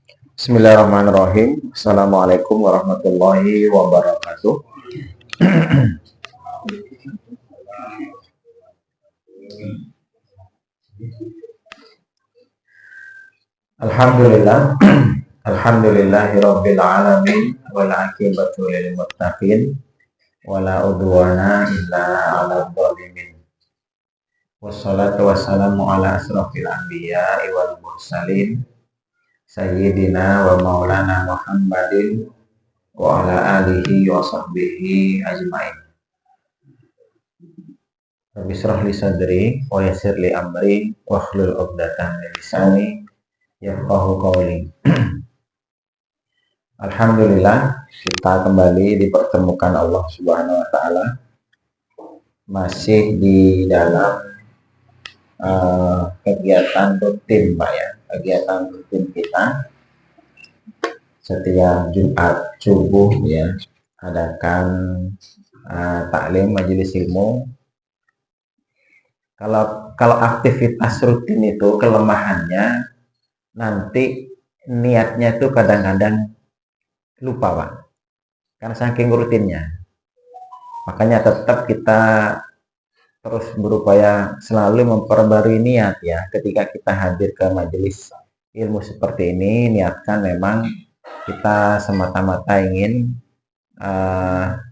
Bismillahirrahmanirrahim. Assalamualaikum warahmatullahi wabarakatuh. Alhamdulillah. Alhamdulillahirabbil alamin wal aqibatu lil muttaqin wala udwana illa 'alal zalimin. Wassalatu wassalamu ala asrofil anbiya'i wal mursalin sayyidina wa maulana Muhammadin wa ala alihi wa sahbihi ajmain. Rabbi shrah li sadri wa yassir li amri wa hlul 'uqdatam min lisani yafqahu qawli. Alhamdulillah, kita kembali dipertemukan Allah Subhanahu wa taala masih di dalam kegiatan rutin, Pak ya. Kegiatan rutin kita setiap Jumat subuh ya, adakan taklim majelis ilmu. Kalau aktivitas rutin itu kelemahannya nanti niatnya itu kadang-kadang lupa, Pak, karena saking rutinnya. Makanya tetap kita terus berupaya selalu memperbarui niat ya. Ketika kita hadir ke majelis ilmu seperti ini, niatkan memang kita semata-mata ingin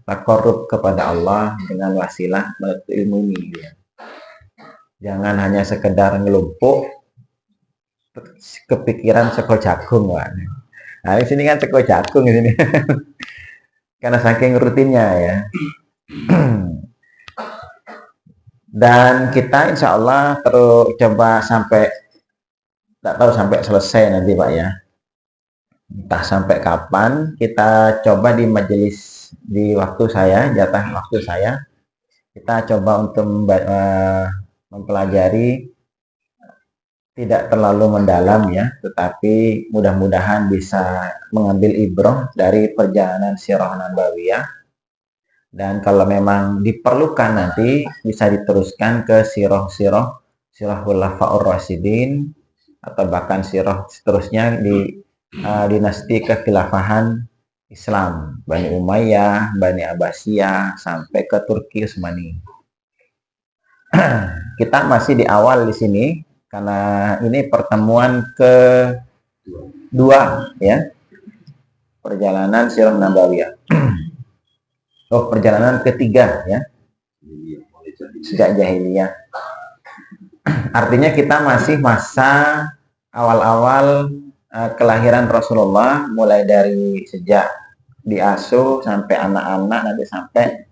takarrub kepada Allah dengan wasilah menuntut ilmu ini ya. Jangan hanya sekedar ngelumpuk kepikiran seko jagung, Pak. Nah, di sini kan seko jagung di sini. Karena saking rutinnya ya. Dan kita insya Allah terus coba sampai, tak tahu sampai selesai nanti, Pak ya. Entah sampai kapan, kita coba di majelis, di waktu saya, jatah waktu saya, kita coba untuk mempelajari tidak terlalu mendalam ya, tetapi mudah-mudahan bisa mengambil ibrah dari perjalanan sirah nabawiyah. Dan kalau memang diperlukan nanti bisa diteruskan ke sirah khulafaur rasyidin atau bahkan sirah seterusnya di dinasti kekhilafahan Islam, Bani Umayyah, Bani Abbasiyah sampai ke Turki Utsmani. Kita masih di awal di sini karena ini pertemuan kedua ya, perjalanan sirah nabawiyah. Oh, perjalanan ketiga ya, sejak jahiliyah. Artinya kita masih masa awal-awal kelahiran Rasulullah, mulai dari sejak diasuh sampai anak-anak, nanti sampai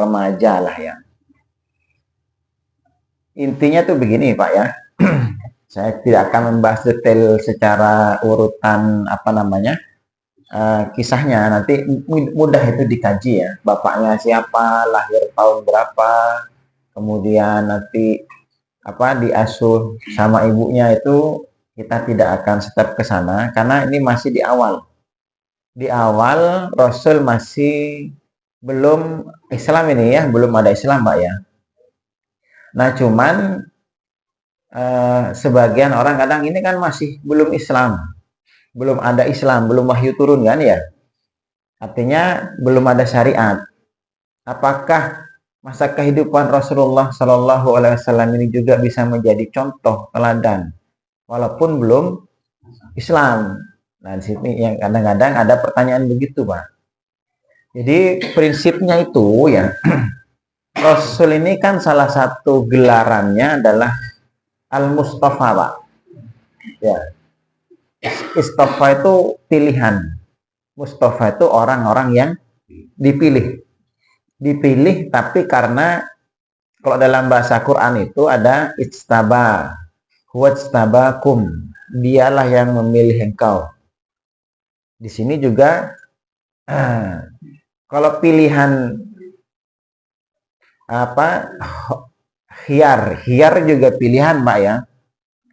remaja lah ya. Intinya tuh begini, Pak ya. Saya tidak akan membahas detail secara urutan kisahnya, nanti mudah itu dikaji ya. Bapaknya siapa, lahir tahun berapa, kemudian nanti diasuh sama ibunya, itu kita tidak akan step ke sana karena ini masih di awal. Di awal Rasul masih belum Islam ini ya, belum ada Islam, Pak ya. Nah, cuman sebagian orang kadang ini kan masih belum Islam. Belum ada Islam, belum wahyu turun kan ya. Artinya belum ada syariat. Apakah masa kehidupan Rasulullah Shallallahu Alaihi Wasallam ini juga bisa menjadi contoh teladan walaupun belum Islam? Nah, di sini yang kadang-kadang ada pertanyaan begitu, Pak. Jadi prinsipnya itu ya, Rasul ini kan salah satu gelarannya adalah Al-Mustafa, Pak. Ya. Istofa itu pilihan. Mustafa itu orang-orang yang dipilih. Dipilih tapi karena kalau dalam bahasa Quran itu ada ijtaba, huwa ijtabakum, dialah yang memilih engkau. Di sini juga kalau pilihan khiyar juga pilihan, Pak ya.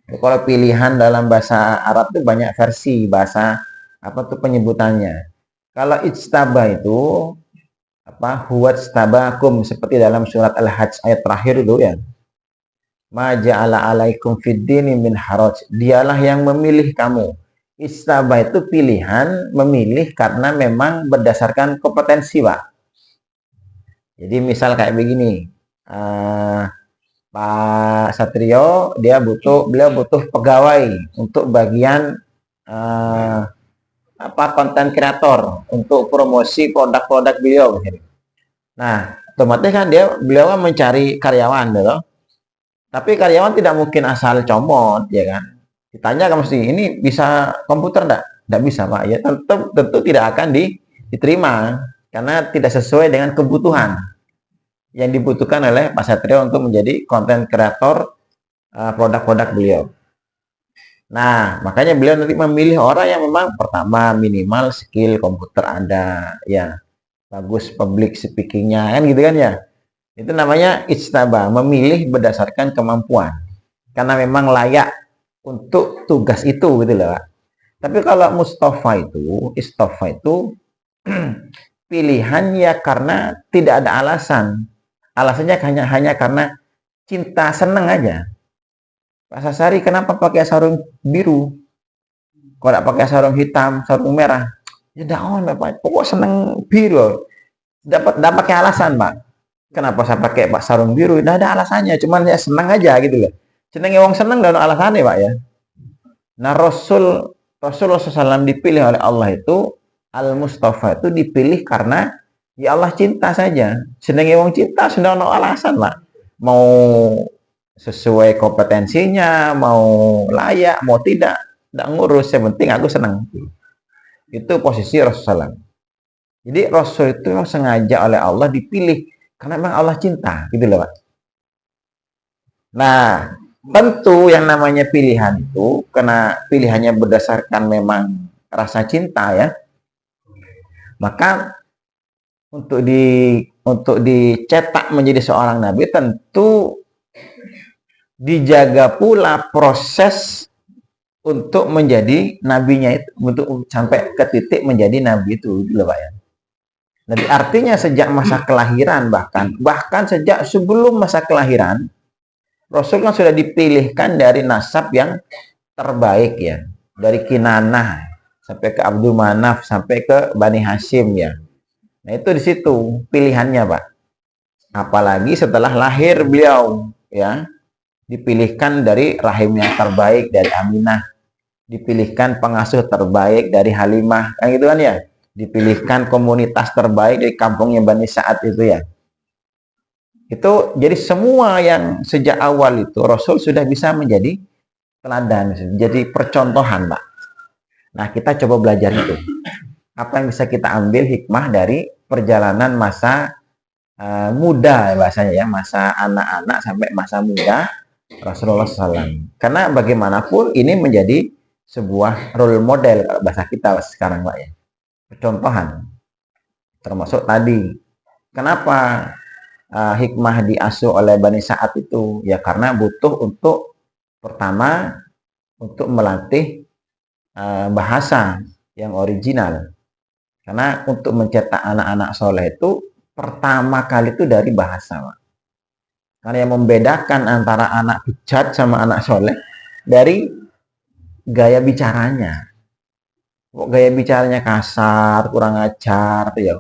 Kalau pilihan dalam bahasa Arab itu banyak versi bahasa penyebutannya. Kalau ijtaba itu huwa ijtabakum, seperti dalam surat Al-Hajj ayat terakhir itu ya. Ma ja'ala alaikum fid dini min haraj, dialah yang memilih kamu Ijtaba itu pilihan, memilih karena memang berdasarkan kompetensi, Pak. Jadi misal kayak begini, Pak Satrio beliau butuh pegawai untuk bagian konten kreator untuk promosi produk-produk beliau. Nah, otomatis kan beliau kan mencari karyawan, gitu. Tapi karyawan tidak mungkin asal comot, ya kan? Ditanya kan mesti, ini bisa komputer enggak? Enggak bisa, Pak. Ya tentu tidak akan diterima karena tidak sesuai dengan kebutuhan yang dibutuhkan oleh Pak Satrio untuk menjadi konten kreator produk-produk beliau. Nah, makanya beliau nanti memilih orang yang memang pertama minimal skill komputer ada, ya, bagus public speakingnya, kan gitu kan ya. Itu namanya ijtaba, memilih berdasarkan kemampuan. Karena memang layak untuk tugas itu, gitu loh, Pak. Tapi kalau istofa itu pilihan ya karena tidak ada alasan. Alasannya hanya karena cinta, seneng aja. Pak Sasari kenapa pakai sarung biru? Kok tidak pakai sarung hitam, sarung merah? Ya tidak, Pak. Pokok seneng biru. Dapat pakai alasan, Pak. Kenapa saya pakai sarung biru? Tidak ada alasannya, cuman ya senang aja gitu loh. Seneng wong seneng dan alasannya, Pak ya. Nah, Rasulullah SAW dipilih oleh Allah itu Al-Mustafa itu dipilih karena ya Allah cinta saja. Seneng wong cinta sudah ada alasan, Pak. Mau sesuai kompetensinya, mau layak, mau tidak ngurus, yang penting aku senang. Itu posisi Rasulullah. Jadi Rasul itu memang sengaja oleh Allah dipilih karena memang Allah cinta, gitu loh, Pak. Nah, tentu yang namanya pilihan itu karena pilihannya berdasarkan memang rasa cinta ya. Maka untuk dicetak menjadi seorang nabi tentu dijaga pula proses untuk menjadi nabinya itu, untuk sampai ke titik menjadi nabi itu, gitu loh, Pak ya. Jadi artinya sejak masa kelahiran bahkan sejak sebelum masa kelahiran Rasul kan sudah dipilihkan dari nasab yang terbaik ya, dari Kinanah sampai ke Abdul Manaf sampai ke Bani Hashim ya. Nah itu di situ pilihannya, Pak. Apalagi setelah lahir beliau ya, dipilihkan dari rahim yang terbaik dari Aminah, dipilihkan pengasuh terbaik dari Halimah, kan gitu kan ya. Dipilihkan komunitas terbaik dari kampungnya Bani Sa'ad itu ya. Itu jadi semua yang sejak awal itu Rasul sudah bisa menjadi teladan, jadi percontohan, Pak. Nah, kita coba belajar itu. Apa yang bisa kita ambil hikmah dari perjalanan masa muda bahasanya ya, masa anak-anak sampai masa muda Rasulullah SAW. Karena bagaimanapun ini menjadi sebuah role model bahasa kita sekarang, Pak ya. Percontohan. Termasuk tadi. Kenapa hikmah diasuh oleh Bani Sa'ad itu? Ya karena butuh untuk pertama untuk melatih bahasa yang original. Karena untuk mencetak anak-anak soleh itu pertama kali itu dari bahasa, Pak. Karena yang membedakan antara anak bejat sama anak soleh dari gaya bicaranya. Kok gaya bicaranya kasar, kurang ajar, ya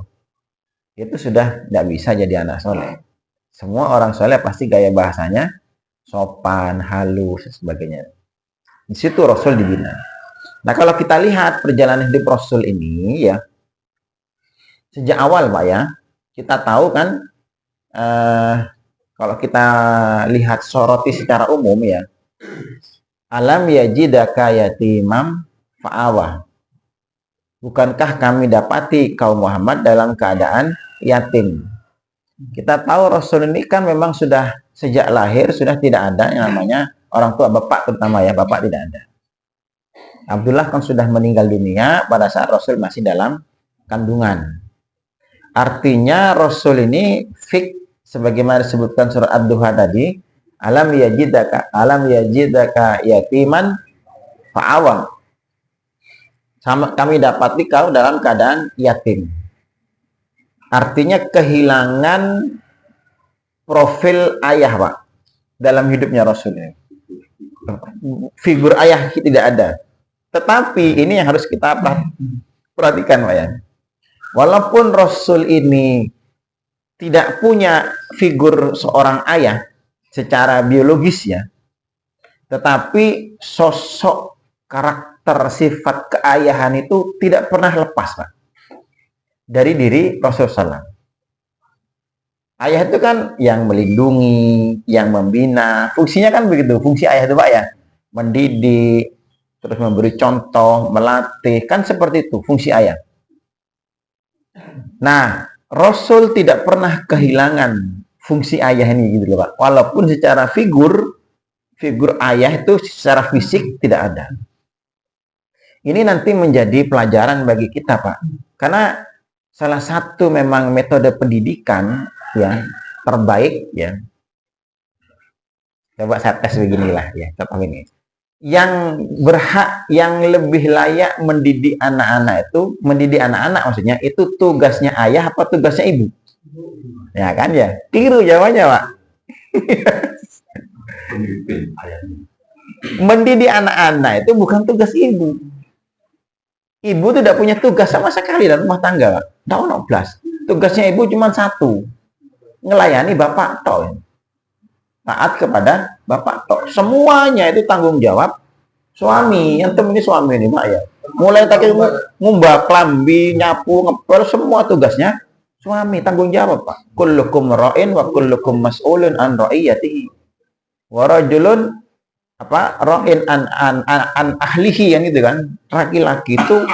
itu sudah tidak bisa jadi anak soleh. Semua orang soleh pasti gaya bahasanya sopan, halus, dan sebagainya. Di situ Rasul dibina. Nah, kalau kita lihat perjalanan hidup Rasul ini ya, sejak awal, Pak ya, kita tahu kan, kalau kita lihat soroti secara umum ya, alam yajidaka yatimam fa'awah. Bukankah kami dapati kaum Muhammad dalam keadaan yatim? Kita tahu Rasul ini kan memang sudah sejak lahir sudah tidak ada yang namanya orang tua, bapak terutama ya, bapak tidak ada. Abdullah kan sudah meninggal dunia pada saat Rasul masih dalam kandungan. Artinya Rasul ini sebagaimana disebutkan surat Ad-Duha tadi, alam yajidaka yatiman fa'awam. Kami dapati kau dalam keadaan yatim. Artinya kehilangan profil ayah, Pak, dalam hidupnya Rasul. Figur ayah tidak ada. Tetapi ini yang harus kita perhatikan, Pak ya. Walaupun Rasul ini tidak punya figur seorang ayah secara biologis ya, tetapi sosok karakter sifat keayahan itu tidak pernah lepas, Pak, dari diri Rasulullah SAW. Ayah itu kan yang melindungi, yang membina, fungsinya kan begitu, fungsi ayah itu, Pak ya, mendidik, terus memberi contoh, melatih, kan seperti itu fungsi ayah. Nah, Rasul tidak pernah kehilangan fungsi ayah ini gitu loh, Pak. Walaupun secara figur ayah itu secara fisik tidak ada. Ini nanti menjadi pelajaran bagi kita, Pak. Karena salah satu memang metode pendidikan yang terbaik ya. Coba saya tes beginilah ya, contoh ini. Yang berhak, yang lebih layak mendidik anak-anak itu, mendidik anak-anak maksudnya, itu tugasnya ayah apa tugasnya ibu? Ya kan ya? Keliru jawabannya, Pak. Mendidik anak-anak itu bukan tugas ibu. Ibu tidak punya tugas sama sekali dalam rumah tangga, Pak. Tidak belas. Tugasnya ibu cuma satu, ngelayani bapak toh. Taat kepada bapak tok. Semuanya itu tanggung jawab suami. Yang temennya suami ini, Pak ya. Mulai tadi ngumbah klambi, nyapu, ngepel, semua tugasnya suami, tanggung jawab, Pak. Kullukum ra'in wa kullukum mas'ulun an ra'iyatihi. Wa rajulun ra'in an ahlihi, yang itu kan. Laki-laki itu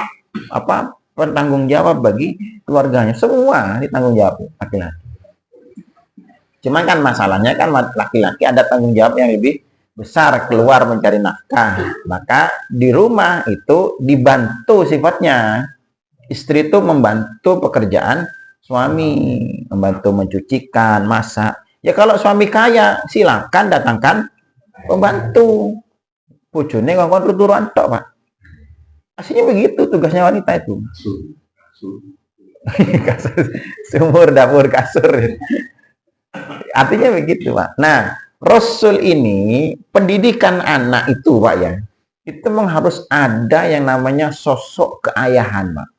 bertanggung jawab bagi keluarganya. Semua ditanggung jawab laki-laki. Cuman kan masalahnya kan laki-laki ada tanggung jawab yang lebih besar, keluar mencari nafkah. Maka di rumah itu dibantu sifatnya. Istri itu membantu pekerjaan suami, membantu mencucikan, masak. Ya kalau suami kaya, silakan datangkan pembantu. Bojone ngongkon tuturan tok, Pak. Aslinya begitu tugasnya wanita itu. Kasur, sumur, dapur, kasur. Artinya begitu, Pak. Nah, Rasul ini pendidikan anak itu, Pak ya, itu memang harus ada yang namanya sosok keayahan, Pak.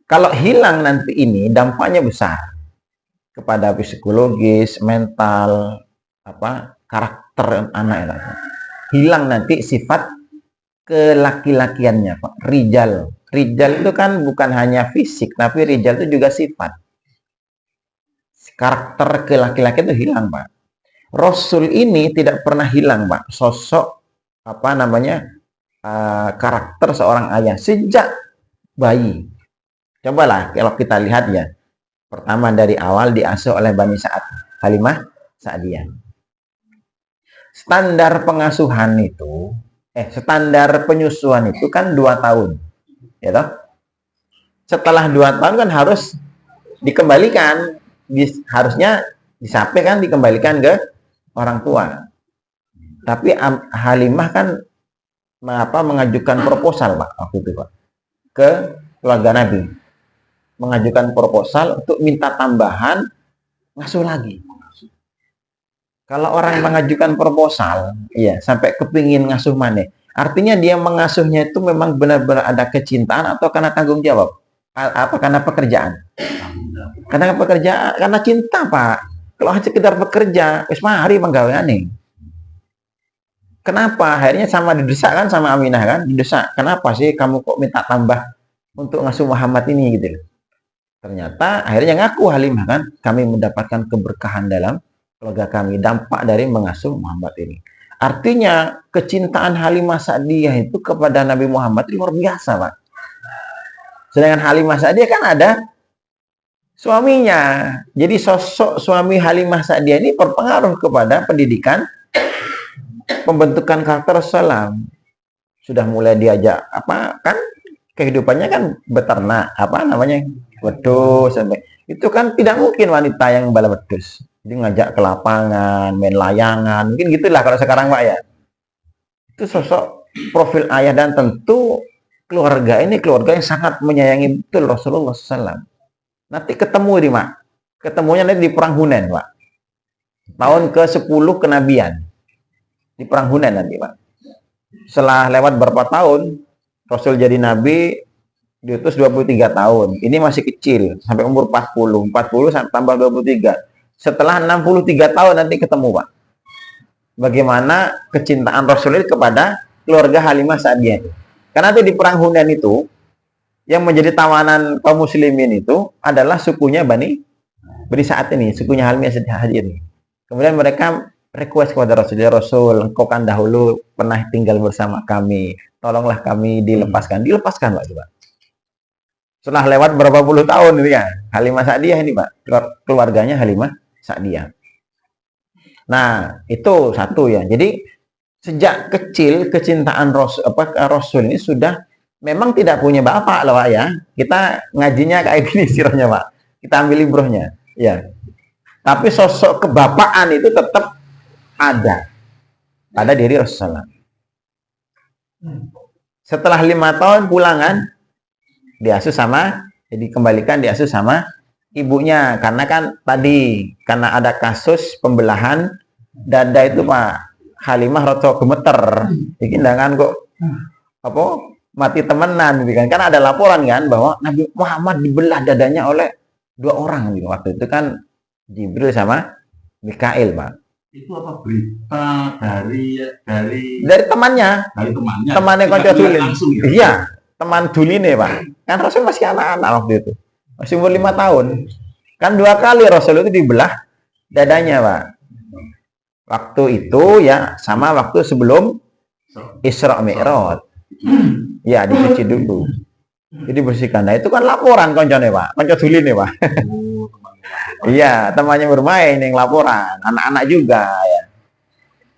Kalau hilang nanti ini dampaknya besar kepada psikologis, mental, karakter anak. Hilang nanti sifat kelaki-lakiannya, Pak. Rijal itu kan bukan hanya fisik, tapi rijal itu juga sifat. Karakter ke-laki-laki itu hilang, Pak. Rasul ini tidak pernah hilang, Pak. Sosok karakter seorang ayah sejak bayi. Cobalah kalau kita lihat ya. Pertama dari awal diasuh oleh Bani Sa'ad, Halimah Sa'diyah. Standar pengasuhan itu, standar penyusuan itu kan 2 tahun. Ya toh? Setelah 2 tahun kan harus dikembalikan. Harusnya disampaikan dikembalikan ke orang tua. Tapi Halimah kan mengajukan proposal, Pak, waktu itu, Pak, ke keluarga Nabi. Mengajukan proposal untuk minta tambahan ngasuh lagi. Kalau orang mengajukan proposal, iya, sampai kepingin ngasuh mana? Artinya dia mengasuhnya itu memang benar-benar ada kecintaan atau karena tanggung jawab? Karena pekerjaan? Karena pekerjaan, karena cinta, Pak. Kalau hanya sekedar bekerja, wis mari menggaweane. Kenapa? Akhirnya sama didesak kan sama Aminah kan? Didesak. Kenapa sih kamu kok minta tambah untuk ngasuh Muhammad ini gitu? Ternyata akhirnya ngaku Halimah kan, kami mendapatkan keberkahan dalam keluarga kami, dampak dari mengasuh Muhammad ini. Artinya kecintaan Halimah Sa'diyah itu kepada Nabi Muhammad luar biasa, Pak. Sedangkan Halimah Sa'diyah kan ada suaminya. Jadi sosok suami Halimah Sa'diyah ini berpengaruh kepada pendidikan, pembentukan karakter Rasulullah. Sudah mulai diajak kan kehidupannya kan beternak, wedhus sampai. Itu kan tidak mungkin wanita yang bala wedhus. Jadi ngajak ke lapangan, main layangan, mungkin gitulah kalau sekarang, Pak ya. Itu sosok profil ayah, dan tentu keluarga ini keluarga yang sangat menyayangi betul Rasulullah SAW. Nanti ketemu di Mak. Ketemunya nanti di Perang Hunain, Pak. Tahun ke-10 kenabian. Di Perang Hunain nanti, Pak. setelah lewat berapa tahun Rasul jadi nabi, diutus 23 tahun. Ini masih kecil sampai umur 40 tambah 23. Setelah 63 tahun nanti ketemu, Pak. Bagaimana kecintaan Rasul kepada keluarga Halimah Sa'diyah. Karena itu di perang Hunain itu yang menjadi tawanan kaum muslimin itu adalah sukunya Bani Sa'ad ini, sukunya Halimah Sa'diyah ini. Kemudian mereka request kepada Rasul, ya Rasul, engkau kan dahulu pernah tinggal bersama kami, tolonglah kami dilepaskan. Dilepaskan, Pak, coba. Setelah lewat berapa puluh tahun ini ya, Halimah Sa'diyah ini, Pak, keluarganya Halimah Sa'diyah. Nah, itu satu ya. Jadi sejak kecil kecintaan Rasul ini sudah memang tidak punya bapak loh, Pak ya. Kita ngajinya kayak gini sirahnya, Pak. Kita ambil librohnya, ya. Tapi sosok kebapaan itu tetap ada pada diri Rasulullah. Setelah 5 tahun pulangan, dikembalikan diasuh sama ibunya. Karena kan tadi, karena ada kasus pembelahan dada itu, Pak, Halimah roto gemeter. Iki ndangan kok mati temenan gitu kan. Karena ada laporan kan bahwa Nabi Muhammad dibelah dadanya oleh 2 orang gitu. Waktu itu kan Jibril sama Mikail, Pak. Itu apa berita dari temannya? Dari temannya. Temannya konco Dulin. Ya? Iya, teman Duline, Pak. Kan Rasul masih anak-anak waktu itu. Masih umur 5 tahun. Kan 2 kali Rasul itu dibelah dadanya, Pak. Waktu itu ya sama waktu sebelum Isra Mi'raj. Ya, dicuci dulu. Jadi bersihkan. Nah, itu kan laporan koncone, Pak. Konco Duline, Pak. Iya, temannya bermain yang laporan, anak-anak juga ya.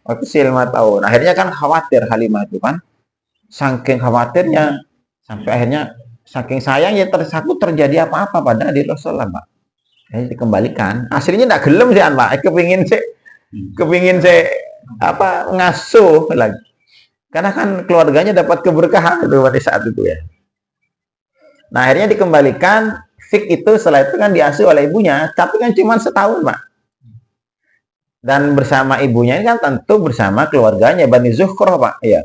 Waktu 5 tahun. Akhirnya kan khawatir Halimah itu kan. Saking khawatirnya sampai akhirnya saking sayangnya takut terjadi apa-apa pada diri Rasulullah, Pak. Jadi dikembalikan. Aslinya enggak gelem sih, Pak. Kepingin ngasuh lagi. Karena kan keluarganya dapat keberkahan itu pada saat itu ya. Nah, akhirnya dikembalikan. Fik itu setelah itu kan diasuh oleh ibunya, tapi kan cuma setahun, Pak. Dan bersama ibunya ini kan tentu bersama keluarganya Bani Zuhroh, Pak. Ya.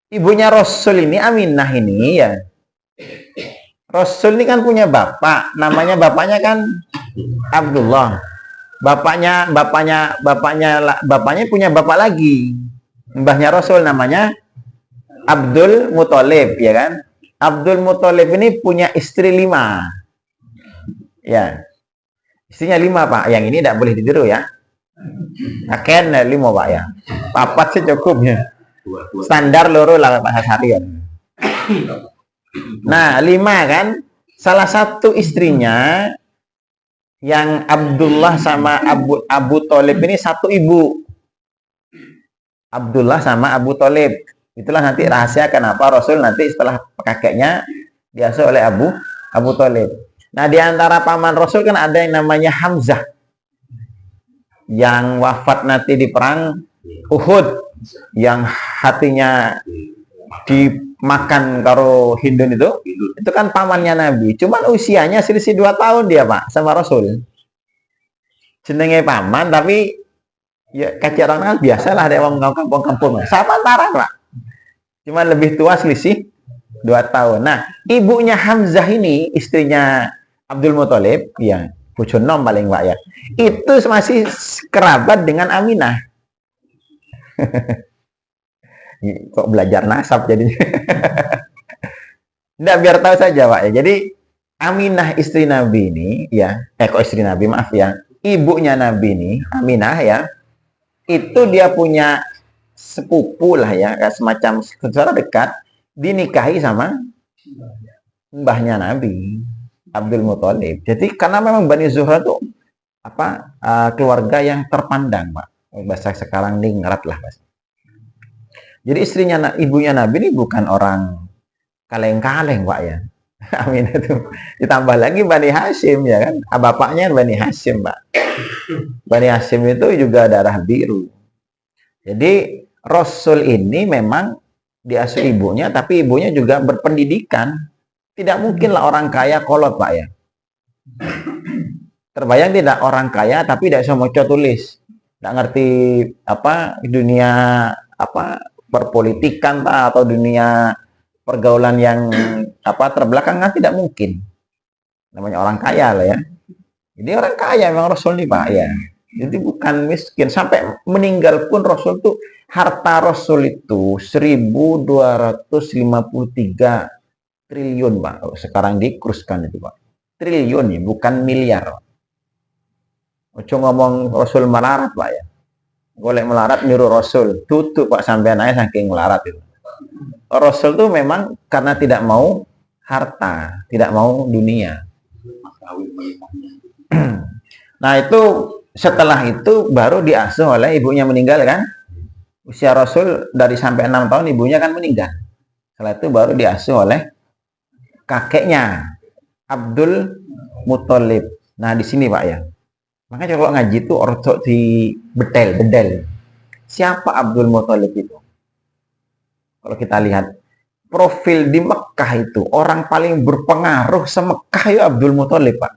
Ibunya Rasul ini Aminah ini ya. Rasul ini kan punya bapak, bapaknya kan Abdullah. Bapaknya punya bapak lagi. Mbahnya Rasul namanya Abdul Muthalib, ya kan? Abdul Muthalib ini punya istri 5. Ya. Istrinya 5, Pak. Yang ini tidak boleh ditiru ya. Akan 5, Pak ya. 4 sih cukup ya. Standar loro lah Pak Hasarian. Nah, 5 kan. Salah satu istrinya yang Abdullah sama Abu Thalib ini satu ibu. Abdullah sama Abu Thalib. Itulah nanti rahasia kenapa Rasul nanti setelah kakeknya diasuh oleh Abu Thalib. Nah, di antara paman Rasul kan ada yang namanya Hamzah. Yang wafat nanti di perang Uhud, yang hatinya dimakan karo Hindun itu kan pamannya Nabi. Cuman usianya selisih 2 tahun dia, Pak, sama Rasul. Jenenge paman tapi ya kayak orang kan biasalah ada orang kampung-kampung. Sama antara, Pak. Cuma lebih tua selisih 2 tahun. Nah, ibunya Hamzah ini, istrinya Abdul Muthalib, ya, bojo nom paling, Pak ya. Itu masih kerabat dengan Aminah. Kok belajar nasab jadinya. Nggak, biar tahu saja, Pak ya. Jadi Aminah istri Nabi ini, ya, kok istri Nabi, maaf ya. Ibunya Nabi ini, Aminah ya. Itu dia punya sepupu lah ya, semacam saudara dekat, dinikahi sama mbahnya Nabi, Abdul Muthalib. Jadi karena memang Bani Zuhra itu keluarga yang terpandang, Pak. Bahasa sekarang ningrat lah, Mas. Jadi ibunya Nabi ini bukan orang kaleng-kaleng, Pak ya. Amin itu. Ditambah lagi Bani Hashim ya kan. Bapaknya Bani Hashim, Pak. Bani Hashim itu juga darah biru. Jadi Rasul ini memang diasuh ibunya, tapi ibunya juga berpendidikan. Tidak mungkinlah orang kaya kolot, Pak ya. Terbayang tidak orang kaya tapi tidak bisa maca tulis, tidak ngerti dunia perpolitikan atau dunia pergaulan yang terbelakang kan tidak mungkin. Namanya orang kaya lah ya. Jadi orang kaya memang Rasul nih Pak ya. Jadi bukan miskin. Sampai meninggal pun Rasul tuh, harta Rasul itu 1.253 triliun Pak. Kalau sekarang dikuruskan itu Pak. Triliun ya, bukan miliar. Ojo ngomong Rasul melarat Pak ya. Boleh melarat nyuruh Rasul. Tutup Pak sampai anaknya saking melarat itu. Rasul tuh memang karena tidak mau harta, tidak mau dunia. Nah itu setelah itu baru diasuh oleh ibunya meninggal kan. Usia Rasul dari sampai 6 tahun ibunya kan meninggal. Setelah itu baru diasuh oleh kakeknya Abdul Muthalib. Nah di sini Pak ya. Makanya kalau ngaji itu ortok di bedel. Siapa Abdul Muthalib itu? Kalau kita lihat profil di Mekah itu, orang paling berpengaruh se-Mekah ya Abdul Muthalib Pak.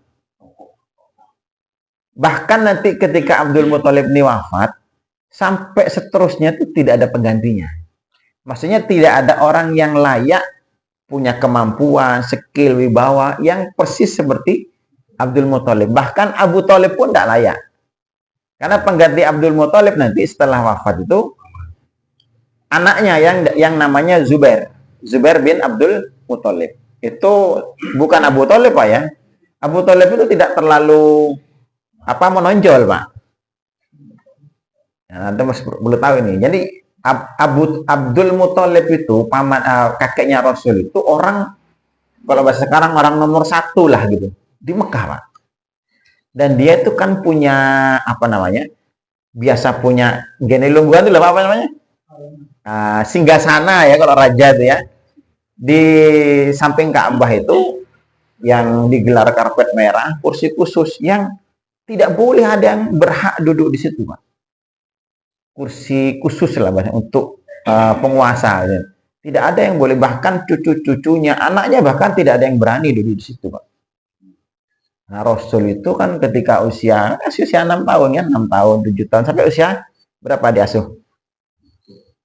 Bahkan nanti ketika Abdul Muthalib ini wafat, sampai seterusnya itu tidak ada penggantinya. Maksudnya tidak ada orang yang layak, punya kemampuan, skill, wibawa yang persis seperti Abdul Muthalib. Bahkan Abu Thalib pun tidak layak. Karena pengganti Abdul Muthalib nanti setelah wafat itu anaknya yang namanya Zubair. Zubair bin Abdul Muthalib. Itu bukan Abu Thalib Pak ya. Abu Thalib itu tidak terlalu menonjol Pak. Nah, Anda perlu tahu ini. Jadi Abdul Muthalib itu kakeknya Rasul itu orang, kalau bahasa sekarang orang nomor 1 lah gitu di Mekah Pak. Dan dia itu kan punya biasa punya geni lungguhan itu apa namanya? Singgasana ya kalau raja itu ya. Di samping Ka'bah itu yang digelar karpet merah, kursi khusus yang tidak boleh ada yang berhak duduk di situ Pak. Kursi khusus lah untuk penguasa. Ya. Tidak ada yang boleh, bahkan cucu-cucunya, anaknya bahkan tidak ada yang berani duduk di situ Pak. Nah Rasul itu kan ketika usia 6 tahun ya, 6 tahun, 7 tahun, sampai usia berapa diasuh?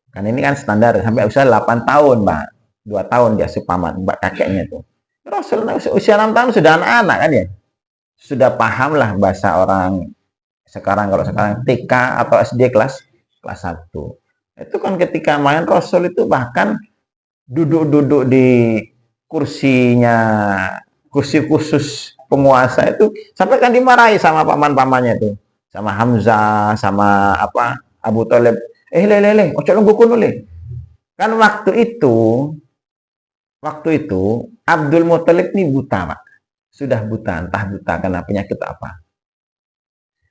Kan ini kan standar, sampai usia 8 tahun Pak. 2 tahun diasuh paman, mbak kakeknya itu. Rasul usia 6 tahun sudah anak-anak kan ya. Sudah paham lah bahasa orang sekarang, kalau sekarang TK atau SD kelas 1. Itu kan ketika main Rasul itu bahkan duduk-duduk di kursi khusus penguasa itu sampai kan dimarahi sama paman-pamannya itu, sama Hamzah, sama Abu Thalib. Lele, ojo lungguh kuno le. Kan waktu itu Abdul Muthalib ini buta Pak. Sudah buta, entah buta karena penyakit apa.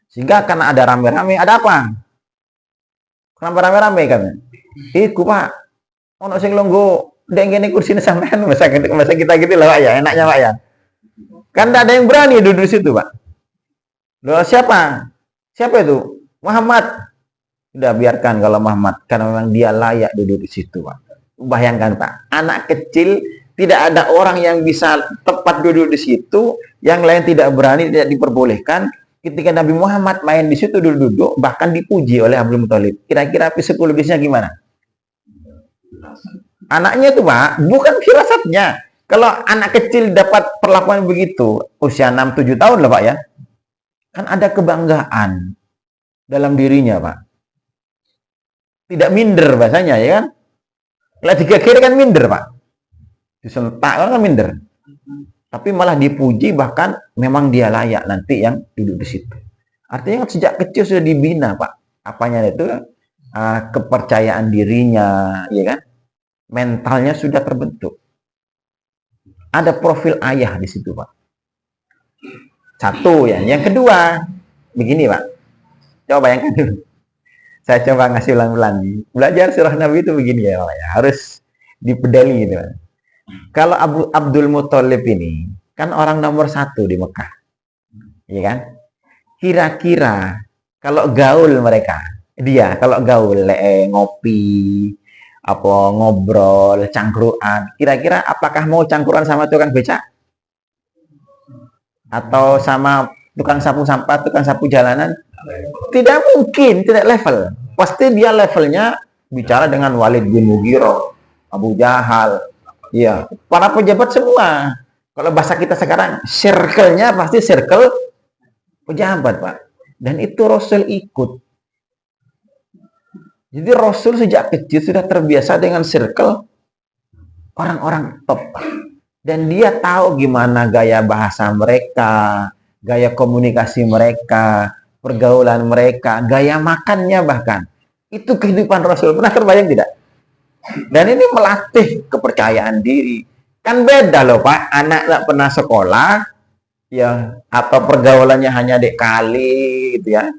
Sehingga karena ada rame-rame, ada apa? Kenapa rame-rame kan? Iku Pak, ono sing longgo ndek ngene kursine sampean masa kita gitu lah Pak ya, enaknya Pak ya. Kan tidak ada yang berani duduk di situ Pak. Loh siapa? Siapa itu? Muhammad. Sudah biarkan kalau Muhammad, karena memang dia layak duduk di situ Pak. Bayangkan Pak, anak kecil tidak ada orang yang bisa tepat duduk di situ, yang lain tidak berani, tidak diperbolehkan. Ketika Nabi Muhammad main di situ duduk-duduk, bahkan dipuji oleh Abdul Muthalib. Kira-kira psikologisnya gimana? Anaknya itu Pak, bukan firasatnya. Kalau anak kecil dapat perlakuan begitu, usia 6-7 tahun lah Pak ya, kan ada kebanggaan dalam dirinya Pak. Tidak minder bahasanya ya kan. Kalau digegir kan minder Pak. Disentak kan minder. Tapi malah dipuji, bahkan memang dia layak nanti yang duduk di situ. Artinya sejak kecil sudah dibina Pak. Apanya itu? Kepercayaan dirinya, ya kan? Mentalnya sudah terbentuk. Ada profil ayah di situ Pak. Satu ya. Yang kedua, begini Pak. Coba bayangkan dulu. Saya coba ngasih ulang-ulang. Belajar surah Nabi itu begini ya Pak ya. Harus dipedali gitu Pak. Kalau Abdul Muthalib ini kan orang nomor 1 di Mekah, ya kan? Kira-kira kalau gaul mereka, dia kalau gaul ngopi, ngobrol, cangkruan, kira-kira apakah mau cangkruan sama tukang becak? Atau sama tukang sapu sampah, tukang sapu jalanan? Tidak mungkin, tidak level. Pasti dia levelnya bicara dengan Walid bin Mughirah, Abu Jahal, ya, para pejabat semua. Kalau bahasa kita sekarang, circle-nya pasti circle pejabat, Pak. Dan itu Rasul ikut. Jadi Rasul sejak kecil sudah terbiasa dengan circle orang-orang top. Dan dia tahu gimana gaya bahasa mereka, gaya komunikasi mereka, pergaulan mereka, gaya makannya bahkan. Itu kehidupan Rasul. Pernah terbayang tidak? Dan ini melatih kepercayaan diri. Kan beda loh Pak, anak tak pernah sekolah, ya, atau pergaulannya hanya di kali, gitu ya,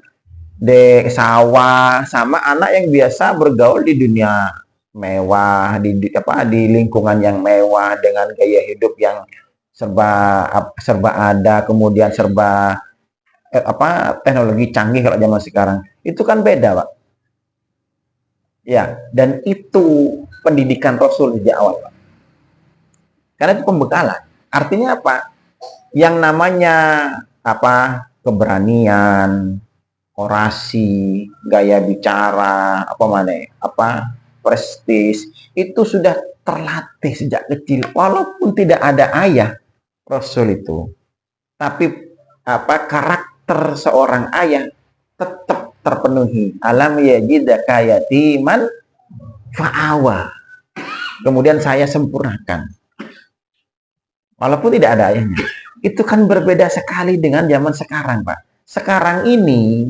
di sawah, sama anak yang biasa bergaul di dunia mewah, di lingkungan yang mewah dengan gaya hidup yang serba ada, kemudian serba teknologi canggih kalau zaman sekarang. Itu kan beda, Pak. Ya, dan itu pendidikan Rasul sejak awal, Pak. Karena itu pembekalan. Artinya apa? Yang namanya keberanian, orasi, gaya bicara, prestis, itu sudah terlatih sejak kecil. Walaupun tidak ada ayah Rasul itu, tapi karakter seorang ayah tetap terpenuhi. Alam yajidaka yatiman fa'awa. Kemudian saya sempurnakan. Walaupun tidak ada ayahnya. Itu kan berbeda sekali dengan zaman sekarang, Pak. Sekarang ini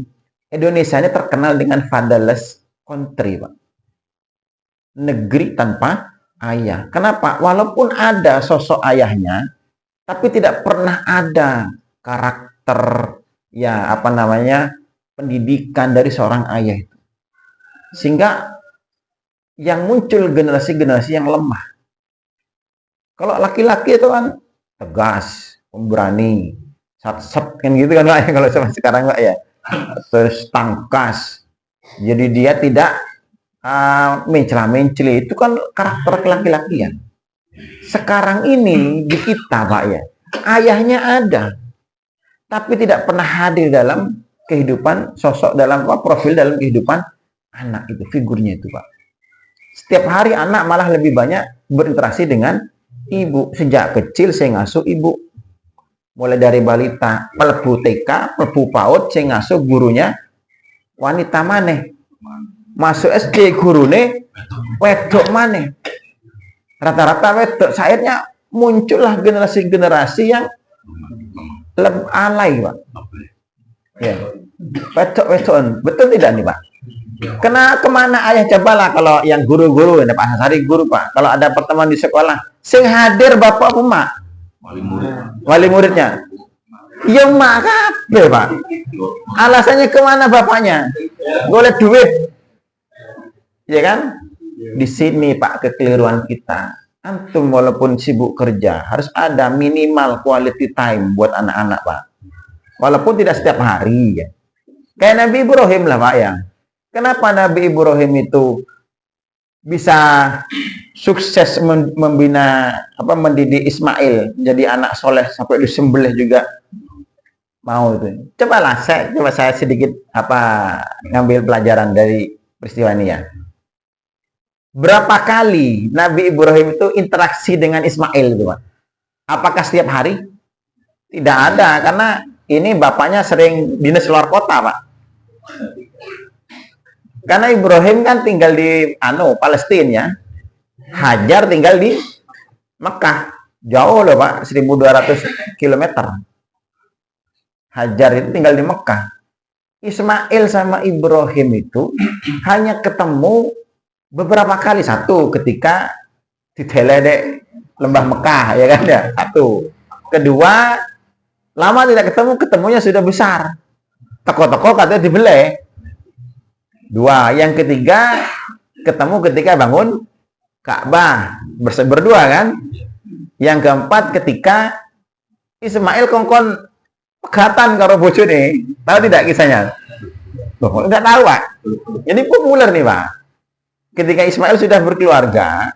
Indonesia ini terkenal dengan fatherless country, Pak. Negeri tanpa ayah. Kenapa? Walaupun ada sosok ayahnya, tapi tidak pernah ada karakter, pendidikan dari seorang ayah itu. Sehingga yang muncul generasi-generasi yang lemah. Kalau laki-laki itu kan tegas, pemberani, sat-sat kan gitu kan Pak ya, kalau sama sekarang Pak ya. Terus tangkas. Jadi dia tidak mencela-mencela, itu kan karakter laki-lakian. Sekarang ini di kita Pak ya, ayahnya ada, tapi tidak pernah hadir dalam kehidupan sosok, dalam profil dalam kehidupan anak itu, figurnya itu Pak. Setiap hari anak malah lebih banyak berinteraksi dengan ibu. Sejak kecil saya ngasuh ibu. Mulai dari balita, melebu TK, melebu PAUD, saya ngasuh gurunya wanita maneh. Masuk SD gurune wedok maneh. Rata-rata wedok. Akhirnya muncullah generasi-generasi yang lebih alay, Pak. Ya. Wedok-wedokan. Betul tidak nih, Pak? Kemana ayah cobalah kalau yang guru-guru, Pak Hasari guru, Pak. Kalau ada pertemuan di sekolah, sing hadir bapak apa mak? Wali muridnya. Ya mak kabeh, Pak. Alasannya kemana bapaknya? Boleh duit. Ya kan? Di sini Pak kekeliruan kita. Antum walaupun sibuk kerja, harus ada minimal quality time buat anak-anak, Pak. Walaupun tidak setiap hari ya. Kayak Nabi Ibrahim lah, Pak ya. Kenapa Nabi Ibrahim itu bisa sukses mendidik Ismail jadi anak soleh sampai disembelih juga mau itu. Coba saya sedikit ngambil pelajaran dari peristiwa ini ya. Berapa kali Nabi Ibrahim itu interaksi dengan Ismail itu, Pak? Apakah setiap hari? Tidak ada, karena ini bapaknya sering dinas luar kota, Pak. Karena Ibrahim kan tinggal di Palestina ya. Hajar tinggal di Mekah. Jauh loh Pak, 1200 km. Hajar itu tinggal di Mekah. Ismail sama Ibrahim itu hanya ketemu beberapa kali. Satu ketika di Teledek Lembah Mekah ya kan ya. Satu. Kedua, lama tidak ketemu, ketemunya sudah besar. Toko-toko katanya dibeli. Dua. Yang ketiga, ketemu ketika bangun Ka'bah berdua kan. Yang keempat, ketika Ismail kongkon pegatan karo bojone. Tahu tidak kisahnya? Loh, enggak tahu, Pak. Jadi populer nih, Pak. Ketika Ismail sudah berkeluarga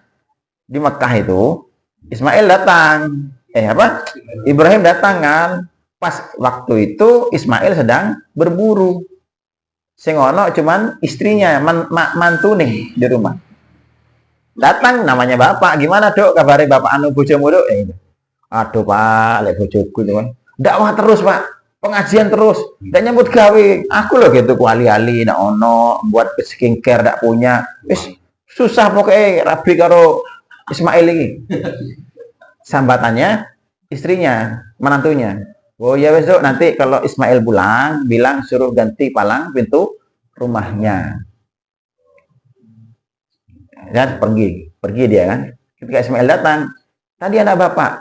di Mekah itu, Ismail datang. Ibrahim datang kan. Pas waktu itu Ismail sedang berburu. Sing ono cuman istrinya, mantu nih di rumah. Datang namanya bapak, gimana dok kabarnya bapak anu bojomu dok? Gitu. Aduh pak, lek bojoku itu kan. Dakwah terus pak, pengajian terus, ndak nyambut gawe. Aku loh gitu kuali-ali, ndak ono, buat skincare ndak punya. Wis susah pokoknya rabi karo Ismail ini. Sambatannya istrinya, menantunya. Oh ya wes dok, nanti kalau Ismail pulang, bilang suruh ganti palang pintu rumahnya. Dan pergi dia kan. Ketika Ismail datang, tadi anak bapak.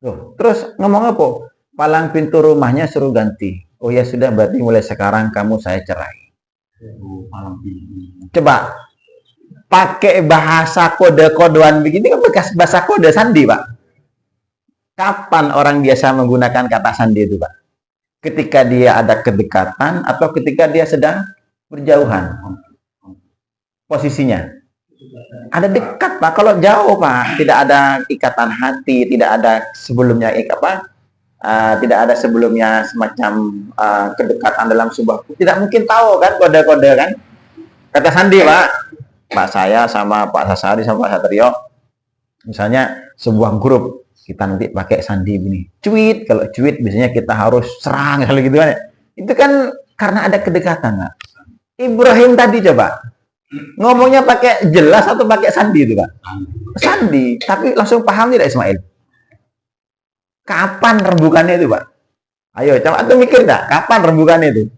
Loh, terus ngomong apa? Palang pintu rumahnya suruh ganti. Oh ya sudah, berarti mulai sekarang kamu saya cerai. Palang pintu. Coba pakai bahasa kode-kodean begini kan bekas bahasa kode sandi, Pak. Kapan orang biasa menggunakan kata sandi itu, Pak? Ketika dia ada kedekatan atau ketika dia sedang berjauhan. Posisinya ada dekat pak, kalau jauh pak tidak ada ikatan hati, tidak ada sebelumnya tidak ada sebelumnya semacam kedekatan dalam sebuah, tidak mungkin tahu kan kode-kode kan, kata sandi pak saya sama Pak Sasari sama Pak Satrio misalnya sebuah grup, kita nanti pakai sandi ini cuit, kalau cuit biasanya kita harus serang kalau gitu kan, itu kan karena ada kedekatan pak. Ibrahim tadi coba ngomongnya pakai jelas atau pakai sandi itu, Pak? Sandi, tapi langsung paham tidak Ismail? Kapan rembukannya itu, Pak? Ayo, coba tuh mikir enggak? Kapan rembukannya itu?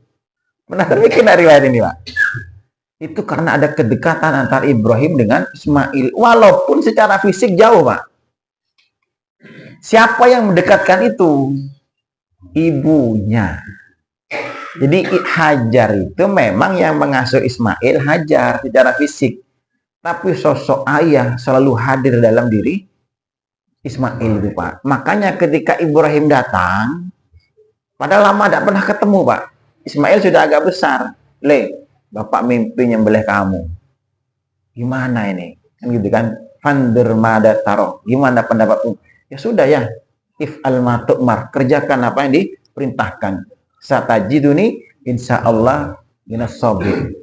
Pernah terpikir dari riwayat ini, Pak? Itu karena ada kedekatan antara Ibrahim dengan Ismail, walaupun secara fisik jauh, Pak. Siapa yang mendekatkan itu? Ibunya. Jadi Hajar itu memang yang mengasuh Ismail Hajar secara fisik. Tapi sosok ayah selalu hadir dalam diri Ismail itu Pak. Makanya ketika Ibrahim datang, padahal lama tidak pernah ketemu Pak. Ismail sudah agak besar. Bapak mimpi nyembelih kamu. Gimana ini? Kan gitu kan. Fandermada taroh. Gimana pendapatmu? Ya sudah ya. If al-matu'mar. Kerjakan apa yang diperintahkan. Satajiduni insyaallah minas sabir.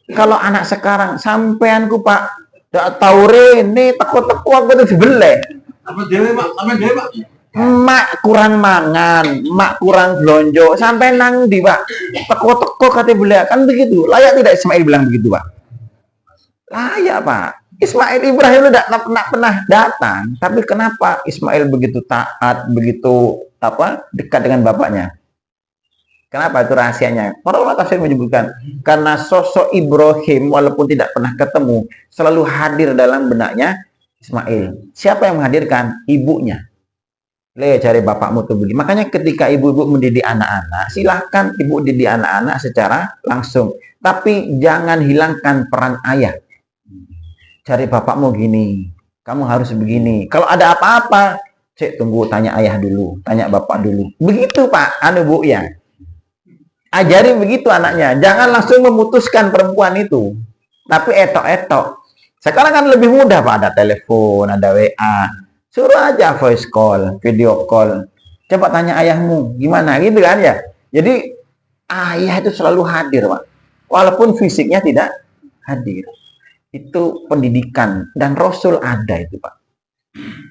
Kalau anak sekarang sampeanku Pak ndak tahu rene teko-teko aku tuh dibeleh. Apa dewe Pak? Apa dewe Pak? Mak kurang mangan, mak kurang blonjo, sampai nang di Pak. Teko-teko kate beleh kan begitu. Layak tidak Ismail bilang begitu Pak? Layak Pak. Ismail Ibrahim itu tidak pernah datang, tapi kenapa Ismail begitu taat, begitu dekat dengan bapaknya? Kenapa itu rahasianya? Para ulama tafsir menyebutkan karena sosok Ibrahim walaupun tidak pernah ketemu selalu hadir dalam benaknya Ismail. Siapa yang menghadirkan? Ibunya. Cari bapakmu tuh begini. Makanya ketika ibu-ibu mendidik anak-anak, silahkan ibu didik anak-anak secara langsung. Tapi jangan hilangkan peran ayah. Cari bapakmu gini, kamu harus begini. Kalau ada apa-apa, cek tunggu tanya ayah dulu, tanya bapak dulu. Begitu Pak, Bu ya. Ajari begitu anaknya, jangan langsung memutuskan perempuan itu, tapi etok-etok. Sekarang kan lebih mudah Pak, ada telepon, ada WA, suruh aja voice call, video call. Coba tanya ayahmu, gimana gitu kan ya. Jadi ayah itu selalu hadir Pak, walaupun fisiknya tidak hadir. Itu pendidikan dan Rasul ada itu Pak,